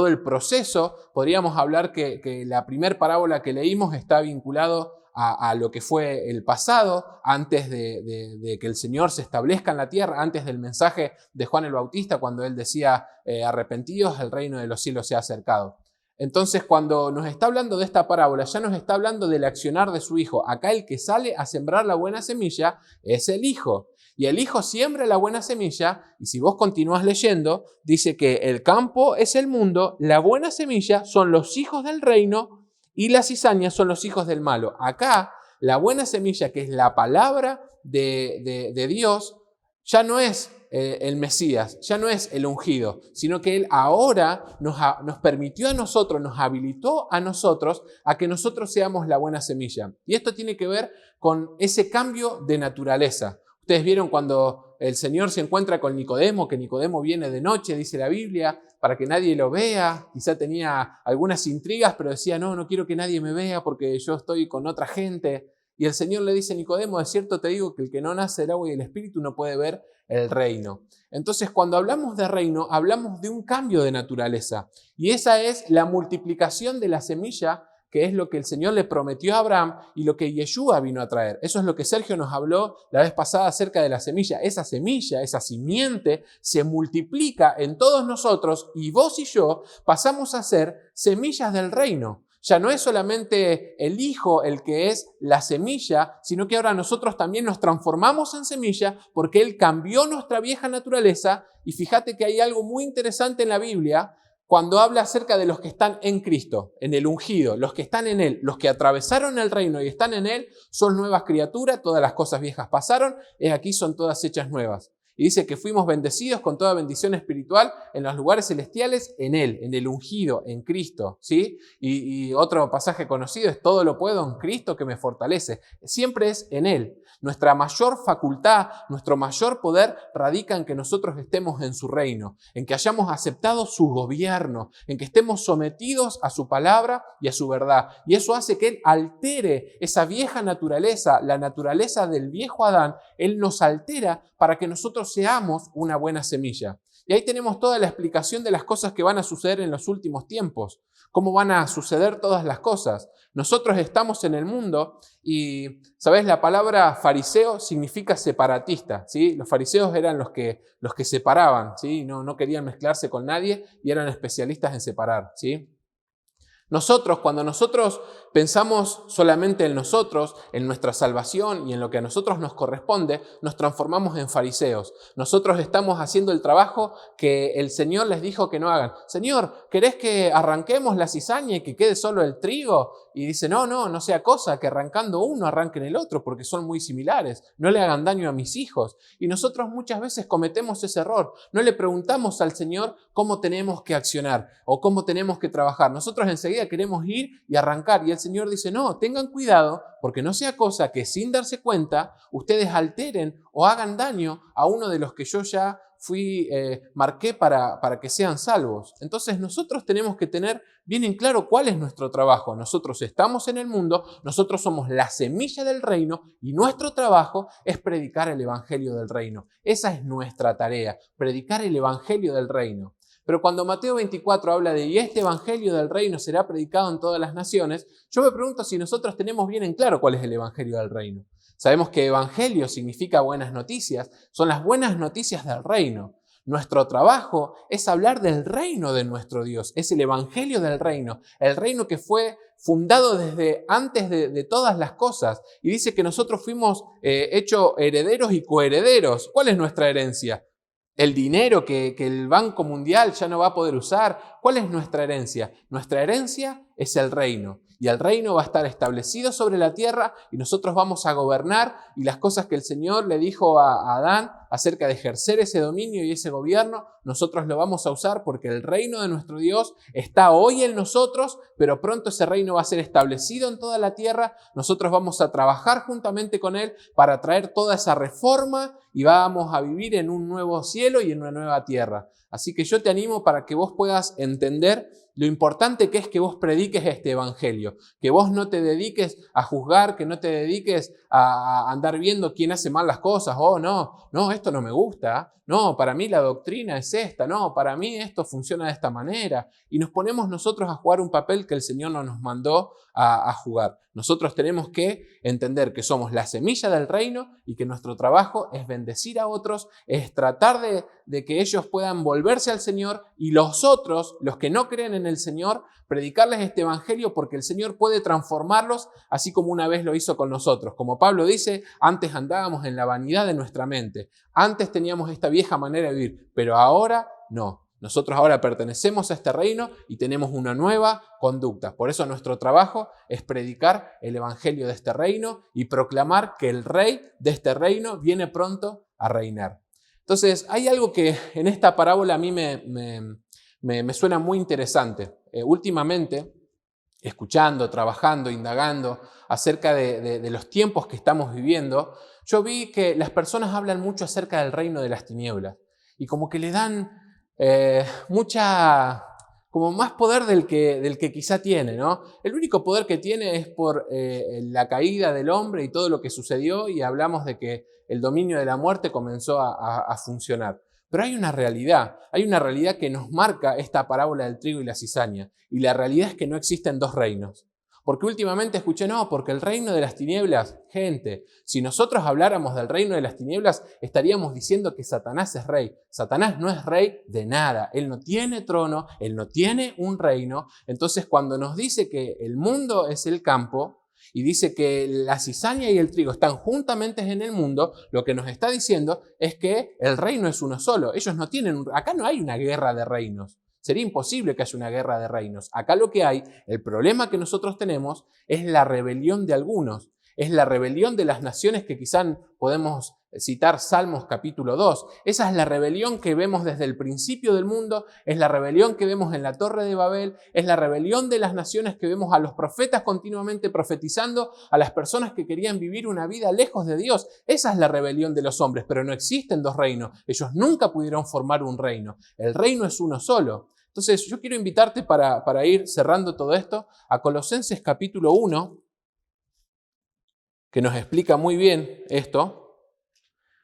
el proceso. Podríamos hablar que la primera parábola que leímos está vinculado a lo que fue el pasado, antes de que el Señor se establezca en la tierra, antes del mensaje de Juan el Bautista, cuando él decía, arrepentidos, el reino de los cielos se ha acercado. Entonces, cuando nos está hablando de esta parábola, ya nos está hablando del accionar de su Hijo. Acá el que sale a sembrar la buena semilla es el Hijo. Y el Hijo siembra la buena semilla, y si vos continúas leyendo, dice que el campo es el mundo, la buena semilla son los hijos del reino, y las cizañas son los hijos del malo. Acá, la buena semilla, que es la palabra de Dios, ya no es el Mesías, ya no es el ungido, sino que Él ahora nos permitió a nosotros, nos habilitó a nosotros a que nosotros seamos la buena semilla. Y esto tiene que ver con ese cambio de naturaleza. Ustedes vieron cuando el Señor se encuentra con Nicodemo, que Nicodemo viene de noche, dice la Biblia, para que nadie lo vea. Quizá tenía algunas intrigas, pero decía, no quiero que nadie me vea porque yo estoy con otra gente. Y el Señor le dice a Nicodemo, de cierto te digo que el que no nace del agua y del Espíritu no puede ver el reino. Entonces, cuando hablamos de reino, hablamos de un cambio de naturaleza. Y esa es la multiplicación de la semilla, que es lo que el Señor le prometió a Abraham y lo que Yeshua vino a traer. Eso es lo que Sergio nos habló la vez pasada acerca de la semilla. Esa semilla, esa simiente, se multiplica en todos nosotros y vos y yo pasamos a ser semillas del reino. Ya no es solamente el Hijo el que es la semilla, sino que ahora nosotros también nos transformamos en semilla porque Él cambió nuestra vieja naturaleza. Y fíjate que hay algo muy interesante en la Biblia cuando habla acerca de los que están en Cristo, en el ungido, los que están en Él, los que atravesaron el reino y están en Él, son nuevas criaturas, todas las cosas viejas pasaron, aquí son todas hechas nuevas. Y dice que fuimos bendecidos con toda bendición espiritual en los lugares celestiales en Él, en el ungido, en Cristo, ¿sí? Y otro pasaje conocido es todo lo puedo en Cristo que me fortalece. Siempre es en Él. Nuestra mayor facultad, nuestro mayor poder radica en que nosotros estemos en su reino, en que hayamos aceptado su gobierno, en que estemos sometidos a su palabra y a su verdad. Y eso hace que Él altere esa vieja naturaleza, la naturaleza del viejo Adán. Él nos altera para que nosotros seamos una buena semilla. Y ahí tenemos toda la explicación de las cosas que van a suceder en los últimos tiempos. Cómo van a suceder todas las cosas. Nosotros estamos en el mundo y, ¿sabés? La palabra fariseo significa separatista, ¿sí? Los fariseos eran los que separaban, ¿sí? No querían mezclarse con nadie y eran especialistas en separar, ¿sí? Cuando nosotros pensamos solamente en nosotros, en nuestra salvación y en lo que a nosotros nos corresponde, nos transformamos en fariseos. Nosotros estamos haciendo el trabajo que el Señor les dijo que no hagan. Señor, ¿querés que arranquemos la cizaña y que quede solo el trigo? Y dice, no sea cosa que arrancando uno arranquen el otro porque son muy similares. No le hagan daño a mis hijos. Y nosotros muchas veces cometemos ese error. No le preguntamos al Señor cómo tenemos que accionar o cómo tenemos que trabajar. Nosotros enseguida queremos ir y arrancar. Y el Señor dice, no, tengan cuidado porque no sea cosa que sin darse cuenta ustedes alteren o hagan daño a uno de los que yo ya marqué para que sean salvos. Entonces nosotros tenemos que tener bien en claro cuál es nuestro trabajo. Nosotros estamos en el mundo, nosotros somos la semilla del reino y nuestro trabajo es predicar el evangelio del reino. Esa es nuestra tarea, predicar el evangelio del reino. Pero cuando Mateo 24 habla de y este evangelio del reino será predicado en todas las naciones, yo me pregunto si nosotros tenemos bien en claro cuál es el evangelio del reino. Sabemos que evangelio significa buenas noticias, son las buenas noticias del reino. Nuestro trabajo es hablar del reino de nuestro Dios, es el evangelio del reino, el reino que fue fundado desde antes de todas las cosas. Y dice que nosotros fuimos hechos herederos y coherederos. ¿Cuál es nuestra herencia? El dinero que el Banco Mundial ya no va a poder usar. ¿Cuál es nuestra herencia? Nuestra herencia es el reino. Y el reino va a estar establecido sobre la tierra y nosotros vamos a gobernar, y las cosas que el Señor le dijo a Adán acerca de ejercer ese dominio y ese gobierno, nosotros lo vamos a usar porque el reino de nuestro Dios está hoy en nosotros, pero pronto ese reino va a ser establecido en toda la tierra. Nosotros vamos a trabajar juntamente con Él para traer toda esa reforma y vamos a vivir en un nuevo cielo y en una nueva tierra. Así que yo te animo para que vos puedas entender lo importante que es que vos prediques este evangelio, que vos no te dediques a juzgar, que no te dediques a andar viendo quién hace mal las cosas. Oh, no, esto no me gusta. No, para mí la doctrina es esta. No, para mí esto funciona de esta manera. Y nos ponemos nosotros a jugar un papel que el Señor no nos mandó a jugar. Nosotros tenemos que entender que somos la semilla del reino y que nuestro trabajo es bendecir a otros, es tratar de que ellos puedan volverse al Señor, y los otros, los que no creen en el Señor, predicarles este evangelio, porque el Señor puede transformarlos así como una vez lo hizo con nosotros. Como Pablo dice, antes andábamos en la vanidad de nuestra mente, antes teníamos esta vieja manera de vivir, pero ahora no. Nosotros ahora pertenecemos a este reino y tenemos una nueva conducta. Por eso nuestro trabajo es predicar el evangelio de este reino y proclamar que el rey de este reino viene pronto a reinar. Entonces, hay algo que en esta parábola a mí me suena muy interesante. Últimamente, escuchando, trabajando, indagando acerca de los tiempos que estamos viviendo, yo vi que las personas hablan mucho acerca del reino de las tinieblas y como que le dan como más poder del que quizá tiene, ¿no? El único poder que tiene es por la caída del hombre y todo lo que sucedió, y hablamos de que el dominio de la muerte comenzó a funcionar. Pero hay una realidad que nos marca esta parábola del trigo y la cizaña, y la realidad es que no existen dos reinos. Porque últimamente escuché, no, porque el reino de las tinieblas, gente, si nosotros habláramos del reino de las tinieblas, estaríamos diciendo que Satanás es rey. Satanás no es rey de nada, él no tiene trono, él no tiene un reino. Entonces, cuando nos dice que el mundo es el campo y dice que la cizaña y el trigo están juntamente en el mundo, lo que nos está diciendo es que el reino es uno solo. Ellos no tienen, acá no hay una guerra de reinos. Sería imposible que haya una guerra de reinos. Acá lo que hay, el problema que nosotros tenemos, es la rebelión de algunos. Es la rebelión de las naciones que quizás podemos citar Salmos capítulo 2. Esa es la rebelión que vemos desde el principio del mundo, es la rebelión que vemos en la Torre de Babel, es la rebelión de las naciones que vemos a los profetas continuamente profetizando a las personas que querían vivir una vida lejos de Dios. Esa es la rebelión de los hombres, pero no existen dos reinos. Ellos nunca pudieron formar un reino. El reino es uno solo. Entonces yo quiero invitarte para ir cerrando todo esto a Colosenses capítulo 1, que nos explica muy bien esto.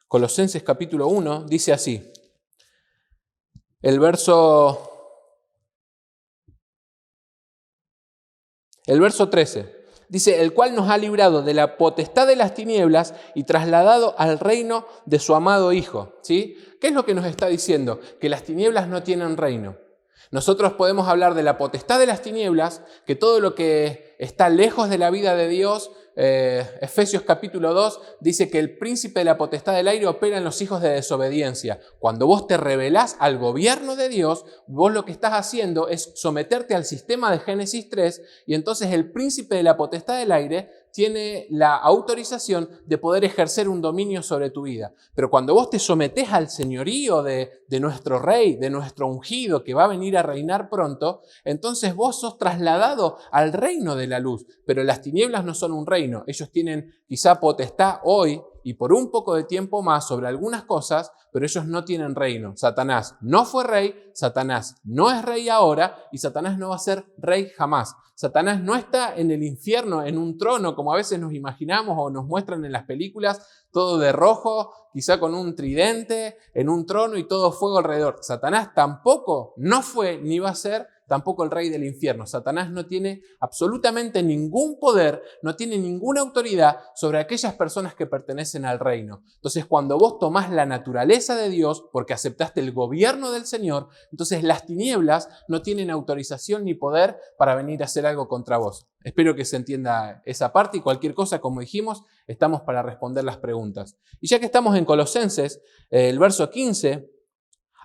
Colosenses capítulo 1 dice así, el verso 13, dice, el cual nos ha librado de la potestad de las tinieblas y trasladado al reino de su amado Hijo. ¿Sí? ¿Qué es lo que nos está diciendo? Que las tinieblas no tienen reino. Nosotros podemos hablar de la potestad de las tinieblas, que todo lo que está lejos de la vida de Dios, Efesios capítulo 2 dice que el príncipe de la potestad del aire opera en los hijos de desobediencia. Cuando vos te rebelás al gobierno de Dios, vos lo que estás haciendo es someterte al sistema de Génesis 3, y entonces el príncipe de la potestad del aire tiene la autorización de poder ejercer un dominio sobre tu vida. Pero cuando vos te sometés al señorío de nuestro rey, de nuestro ungido que va a venir a reinar pronto, entonces vos sos trasladado al reino de la luz. Pero las tinieblas no son un reino. Ellos tienen quizá potestad hoy y por un poco de tiempo más sobre algunas cosas, pero ellos no tienen reino. Satanás no fue rey, Satanás no es rey ahora y Satanás no va a ser rey jamás. Satanás no está en el infierno, en un trono, como a veces nos imaginamos o nos muestran en las películas, todo de rojo, quizá con un tridente, en un trono y todo fuego alrededor. Satanás tampoco no fue ni va a ser tampoco el rey del infierno. Satanás no tiene absolutamente ningún poder, no tiene ninguna autoridad sobre aquellas personas que pertenecen al reino. Entonces, cuando vos tomás la naturaleza de Dios, porque aceptaste el gobierno del Señor, entonces las tinieblas no tienen autorización ni poder para venir a hacer algo contra vos. Espero que se entienda esa parte y cualquier cosa, como dijimos, estamos para responder las preguntas. Y ya que estamos en Colosenses, el verso 15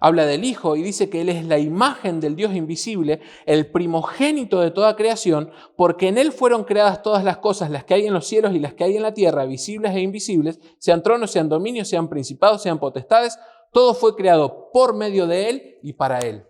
habla del Hijo y dice que Él es la imagen del Dios invisible, el primogénito de toda creación, porque en Él fueron creadas todas las cosas, las que hay en los cielos y las que hay en la tierra, visibles e invisibles, sean tronos, sean dominios, sean principados, sean potestades, todo fue creado por medio de Él y para Él.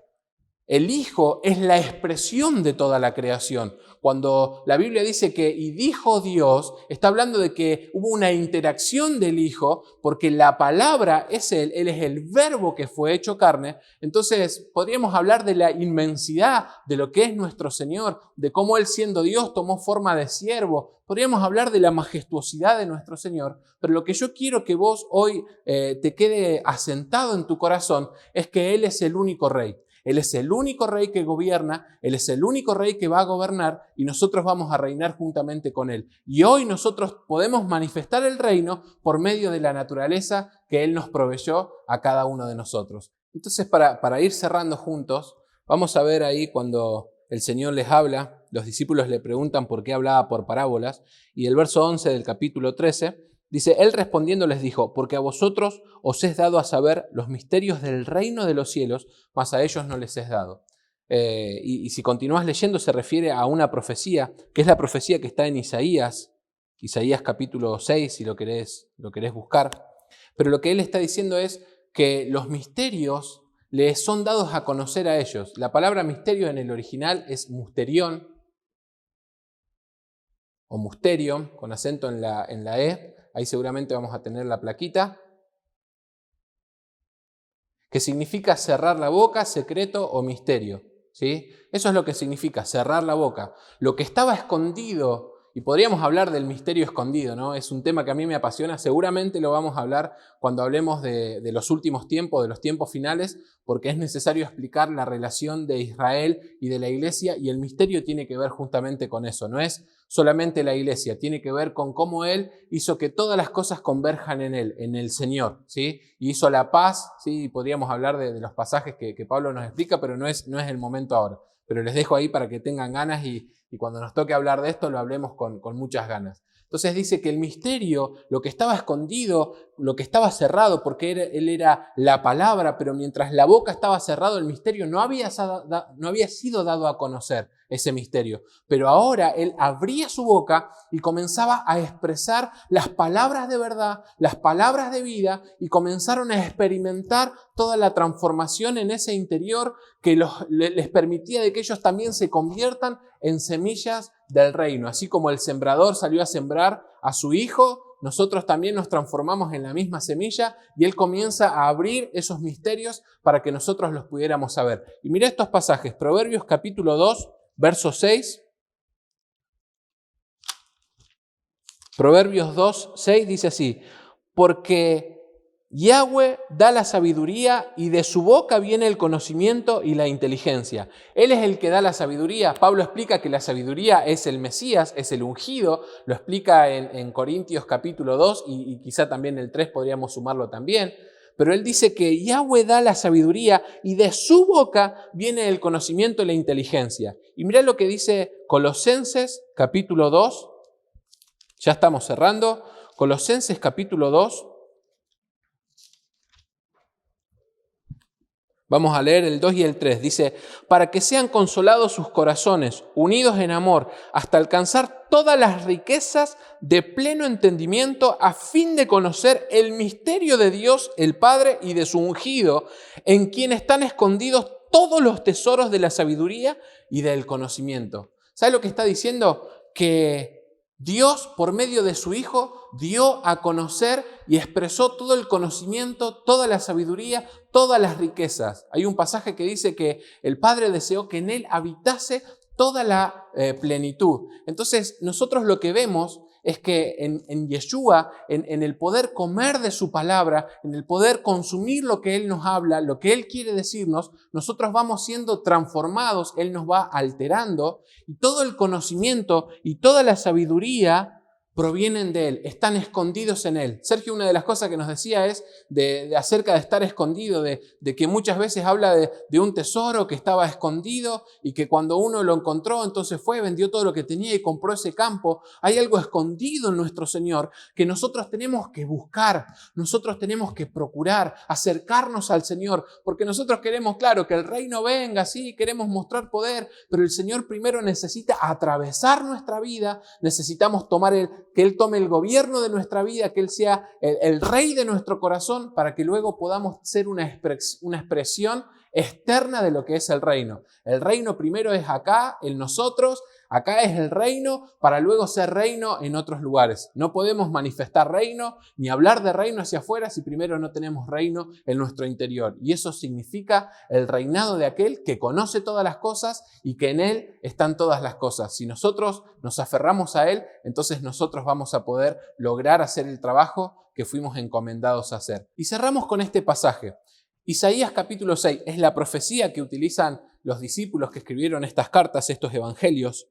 El Hijo es la expresión de toda la creación. Cuando la Biblia dice que "y dijo Dios", está hablando de que hubo una interacción del Hijo, porque la palabra es Él es el verbo que fue hecho carne. Entonces podríamos hablar de la inmensidad de lo que es nuestro Señor, de cómo Él siendo Dios tomó forma de siervo. Podríamos hablar de la majestuosidad de nuestro Señor, pero lo que yo quiero que vos hoy te quede asentado en tu corazón es que Él es el único Rey. Él es el único rey que gobierna, Él es el único rey que va a gobernar y nosotros vamos a reinar juntamente con Él. Y hoy nosotros podemos manifestar el reino por medio de la naturaleza que Él nos proveyó a cada uno de nosotros. Entonces, para ir cerrando juntos, vamos a ver ahí cuando el Señor les habla, los discípulos le preguntan por qué hablaba por parábolas, y el verso 11 del capítulo 13 dice: Él respondiendo les dijo: porque a vosotros os es dado a saber los misterios del reino de los cielos, mas a ellos no les es dado. Y si continúas leyendo, se refiere a una profecía, que es la profecía que está en Isaías capítulo 6, si lo querés buscar. Pero lo que él está diciendo es que los misterios les son dados a conocer a ellos. La palabra misterio en el original es musterión, o musterion, con acento en la E. Ahí seguramente vamos a tener la plaquita, que significa cerrar la boca, secreto o misterio, ¿sí? Eso es lo que significa cerrar la boca. Lo que estaba escondido, y podríamos hablar del misterio escondido, ¿no? Es un tema que a mí me apasiona, seguramente lo vamos a hablar cuando hablemos de los últimos tiempos, de los tiempos finales, porque es necesario explicar la relación de Israel y de la iglesia, y el misterio tiene que ver justamente con eso, no es solamente la iglesia, tiene que ver con cómo Él hizo que todas las cosas converjan en Él, en el Señor, ¿sí? Y hizo la paz, ¿sí? Podríamos hablar de los pasajes que Pablo nos explica, pero no es el momento ahora. Pero les dejo ahí para que tengan ganas y cuando nos toque hablar de esto lo hablemos con muchas ganas. Entonces dice que el misterio, lo que estaba escondido, lo que estaba cerrado, porque Él era la palabra, pero mientras la boca estaba cerrado, el misterio no había sido dado a conocer, ese misterio. Pero ahora Él abría su boca y comenzaba a expresar las palabras de verdad, las palabras de vida, y comenzaron a experimentar toda la transformación en ese interior que les permitía de que ellos también se conviertan en semillas del reino. Así como el sembrador salió a sembrar a su hijo, nosotros también nos transformamos en la misma semilla y Él comienza a abrir esos misterios para que nosotros los pudiéramos saber. Y mira estos pasajes, Proverbios capítulo 2, verso 6. Proverbios 2, 6 dice así: porque Yahweh da la sabiduría y de su boca viene el conocimiento y la inteligencia. Él es el que da la sabiduría. Pablo explica que la sabiduría es el Mesías, es el ungido. Lo explica en Corintios capítulo 2 y quizá también el 3 podríamos sumarlo también. Pero él dice que Yahweh da la sabiduría y de su boca viene el conocimiento y la inteligencia. Y mirá lo que dice Colosenses capítulo 2. Ya estamos cerrando. Colosenses capítulo 2. Vamos a leer el 2 y el 3. Dice: para que sean consolados sus corazones, unidos en amor, hasta alcanzar todas las riquezas de pleno entendimiento, a fin de conocer el misterio de Dios, el Padre, y de su ungido, en quien están escondidos todos los tesoros de la sabiduría y del conocimiento. ¿Sabe lo que está diciendo? Que Dios, por medio de su Hijo, dio a conocer y expresó todo el conocimiento, toda la sabiduría, todas las riquezas. Hay un pasaje que dice que el Padre deseó que en Él habitase toda la plenitud. Entonces, nosotros lo que vemos es que en Yeshua, en el poder comer de su palabra, en el poder consumir lo que Él nos habla, lo que Él quiere decirnos, nosotros vamos siendo transformados, Él nos va alterando y todo el conocimiento y toda la sabiduría provienen de Él, están escondidos en Él. Sergio, una de las cosas que nos decía es acerca de estar escondido, de que muchas veces habla de un tesoro que estaba escondido y que cuando uno lo encontró, entonces fue, vendió todo lo que tenía y compró ese campo. Hay algo escondido en nuestro Señor que nosotros tenemos que buscar, nosotros tenemos que procurar, acercarnos al Señor, porque nosotros queremos, claro, que el reino venga, sí, queremos mostrar poder, pero el Señor primero necesita atravesar nuestra vida, necesitamos que Él tome el gobierno de nuestra vida, que Él sea el rey de nuestro corazón, para que luego podamos ser una expresión externa de lo que es el reino. El reino primero es acá, en nosotros, acá es el reino, para luego ser reino en otros lugares. No podemos manifestar reino, ni hablar de reino hacia afuera si primero no tenemos reino en nuestro interior. Y eso significa el reinado de aquel que conoce todas las cosas y que en Él están todas las cosas. Si nosotros nos aferramos a Él, entonces nosotros vamos a poder lograr hacer el trabajo que fuimos encomendados a hacer. Y cerramos con este pasaje. Isaías capítulo 6 es la profecía que utilizan los discípulos que escribieron estas cartas, estos evangelios.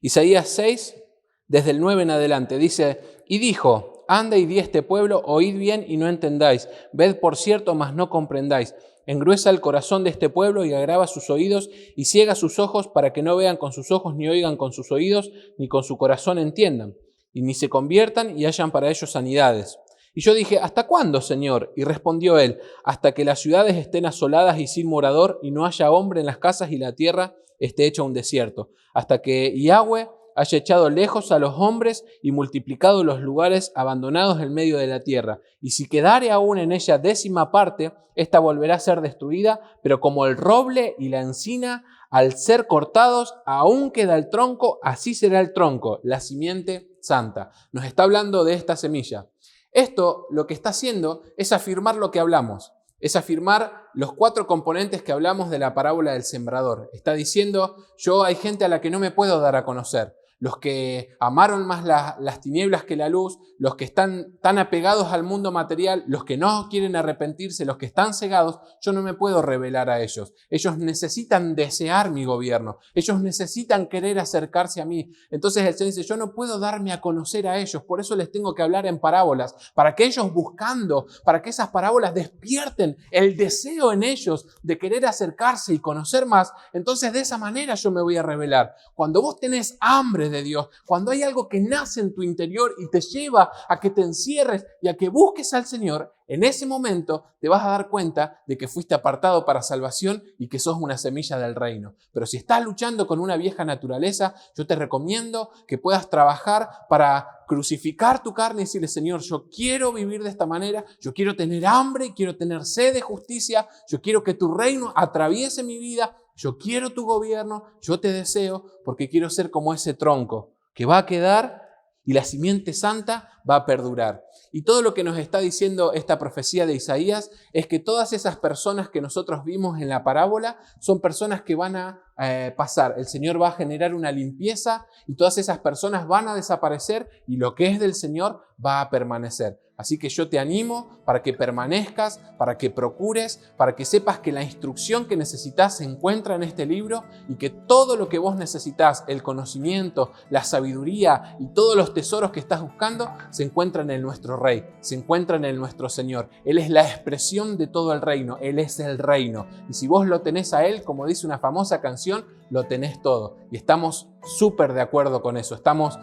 Isaías 6, desde el 9 en adelante, dice: y dijo, anda y di a este pueblo, oíd bien y no entendáis, ved por cierto, mas no comprendáis. Engruesa el corazón de este pueblo y agrava sus oídos y ciega sus ojos para que no vean con sus ojos, ni oigan con sus oídos, ni con su corazón entiendan, y ni se conviertan y hayan para ellos sanidades. Y yo dije, ¿hasta cuándo, Señor? Y respondió Él, hasta que las ciudades estén asoladas y sin morador, y no haya hombre en las casas y la tierra esté hecha un desierto, hasta que Yahweh haya echado lejos a los hombres y multiplicado los lugares abandonados en medio de la tierra. Y si quedare aún en ella 10ª parte, ésta volverá a ser destruida, pero como el roble y la encina, al ser cortados, aún queda el tronco, así será el tronco, la simiente santa. Nos está hablando de esta semilla. Esto lo que está haciendo es afirmar lo que hablamos, es afirmar los 4 componentes que hablamos de la parábola del sembrador. Está diciendo, hay gente a la que no me puedo dar a conocer. Los que amaron más las tinieblas que la luz, los que están tan apegados al mundo material, los que no quieren arrepentirse, los que están cegados, yo no me puedo revelar a ellos. Ellos necesitan desear mi gobierno, ellos necesitan querer acercarse a mí. Entonces el Señor dice, yo no puedo darme a conocer a ellos, por eso les tengo que hablar en parábolas, para que ellos buscando, para que esas parábolas despierten el deseo en ellos de querer acercarse y conocer más. Entonces de esa manera yo me voy a revelar. Cuando vos tenés hambre de Dios, cuando hay algo que nace en tu interior y te lleva a que te encierres y a que busques al Señor, en ese momento te vas a dar cuenta de que fuiste apartado para salvación y que sos una semilla del reino. Pero si estás luchando con una vieja naturaleza, yo te recomiendo que puedas trabajar para crucificar tu carne y decirle, Señor, yo quiero vivir de esta manera, yo quiero tener hambre, quiero tener sed de justicia, yo quiero que tu reino atraviese mi vida, yo quiero tu gobierno, yo te deseo porque quiero ser como ese tronco que va a quedar y la simiente santa va a perdurar. Y todo lo que nos está diciendo esta profecía de Isaías es que todas esas personas que nosotros vimos en la parábola son personas que van a pasar. El Señor va a generar una limpieza y todas esas personas van a desaparecer y lo que es del Señor va a permanecer. Así que yo te animo para que permanezcas, para que procures, para que sepas que la instrucción que necesitas se encuentra en este libro y que todo lo que vos necesitas, el conocimiento, la sabiduría y todos los tesoros que estás buscando, se encuentran en nuestro Rey, se encuentran en nuestro Señor. Él es la expresión de todo el reino, Él es el reino. Y si vos lo tenés a Él, como dice una famosa canción, lo tenés todo. Y estamos súper de acuerdo con eso, estamos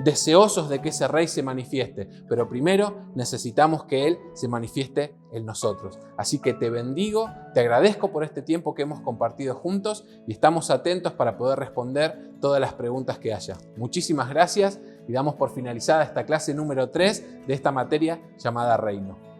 deseosos de que ese Rey se manifieste, pero primero necesitamos que Él se manifieste en nosotros. Así que te bendigo, te agradezco por este tiempo que hemos compartido juntos y estamos atentos para poder responder todas las preguntas que haya. Muchísimas gracias y damos por finalizada esta clase número 3 de esta materia llamada Reino.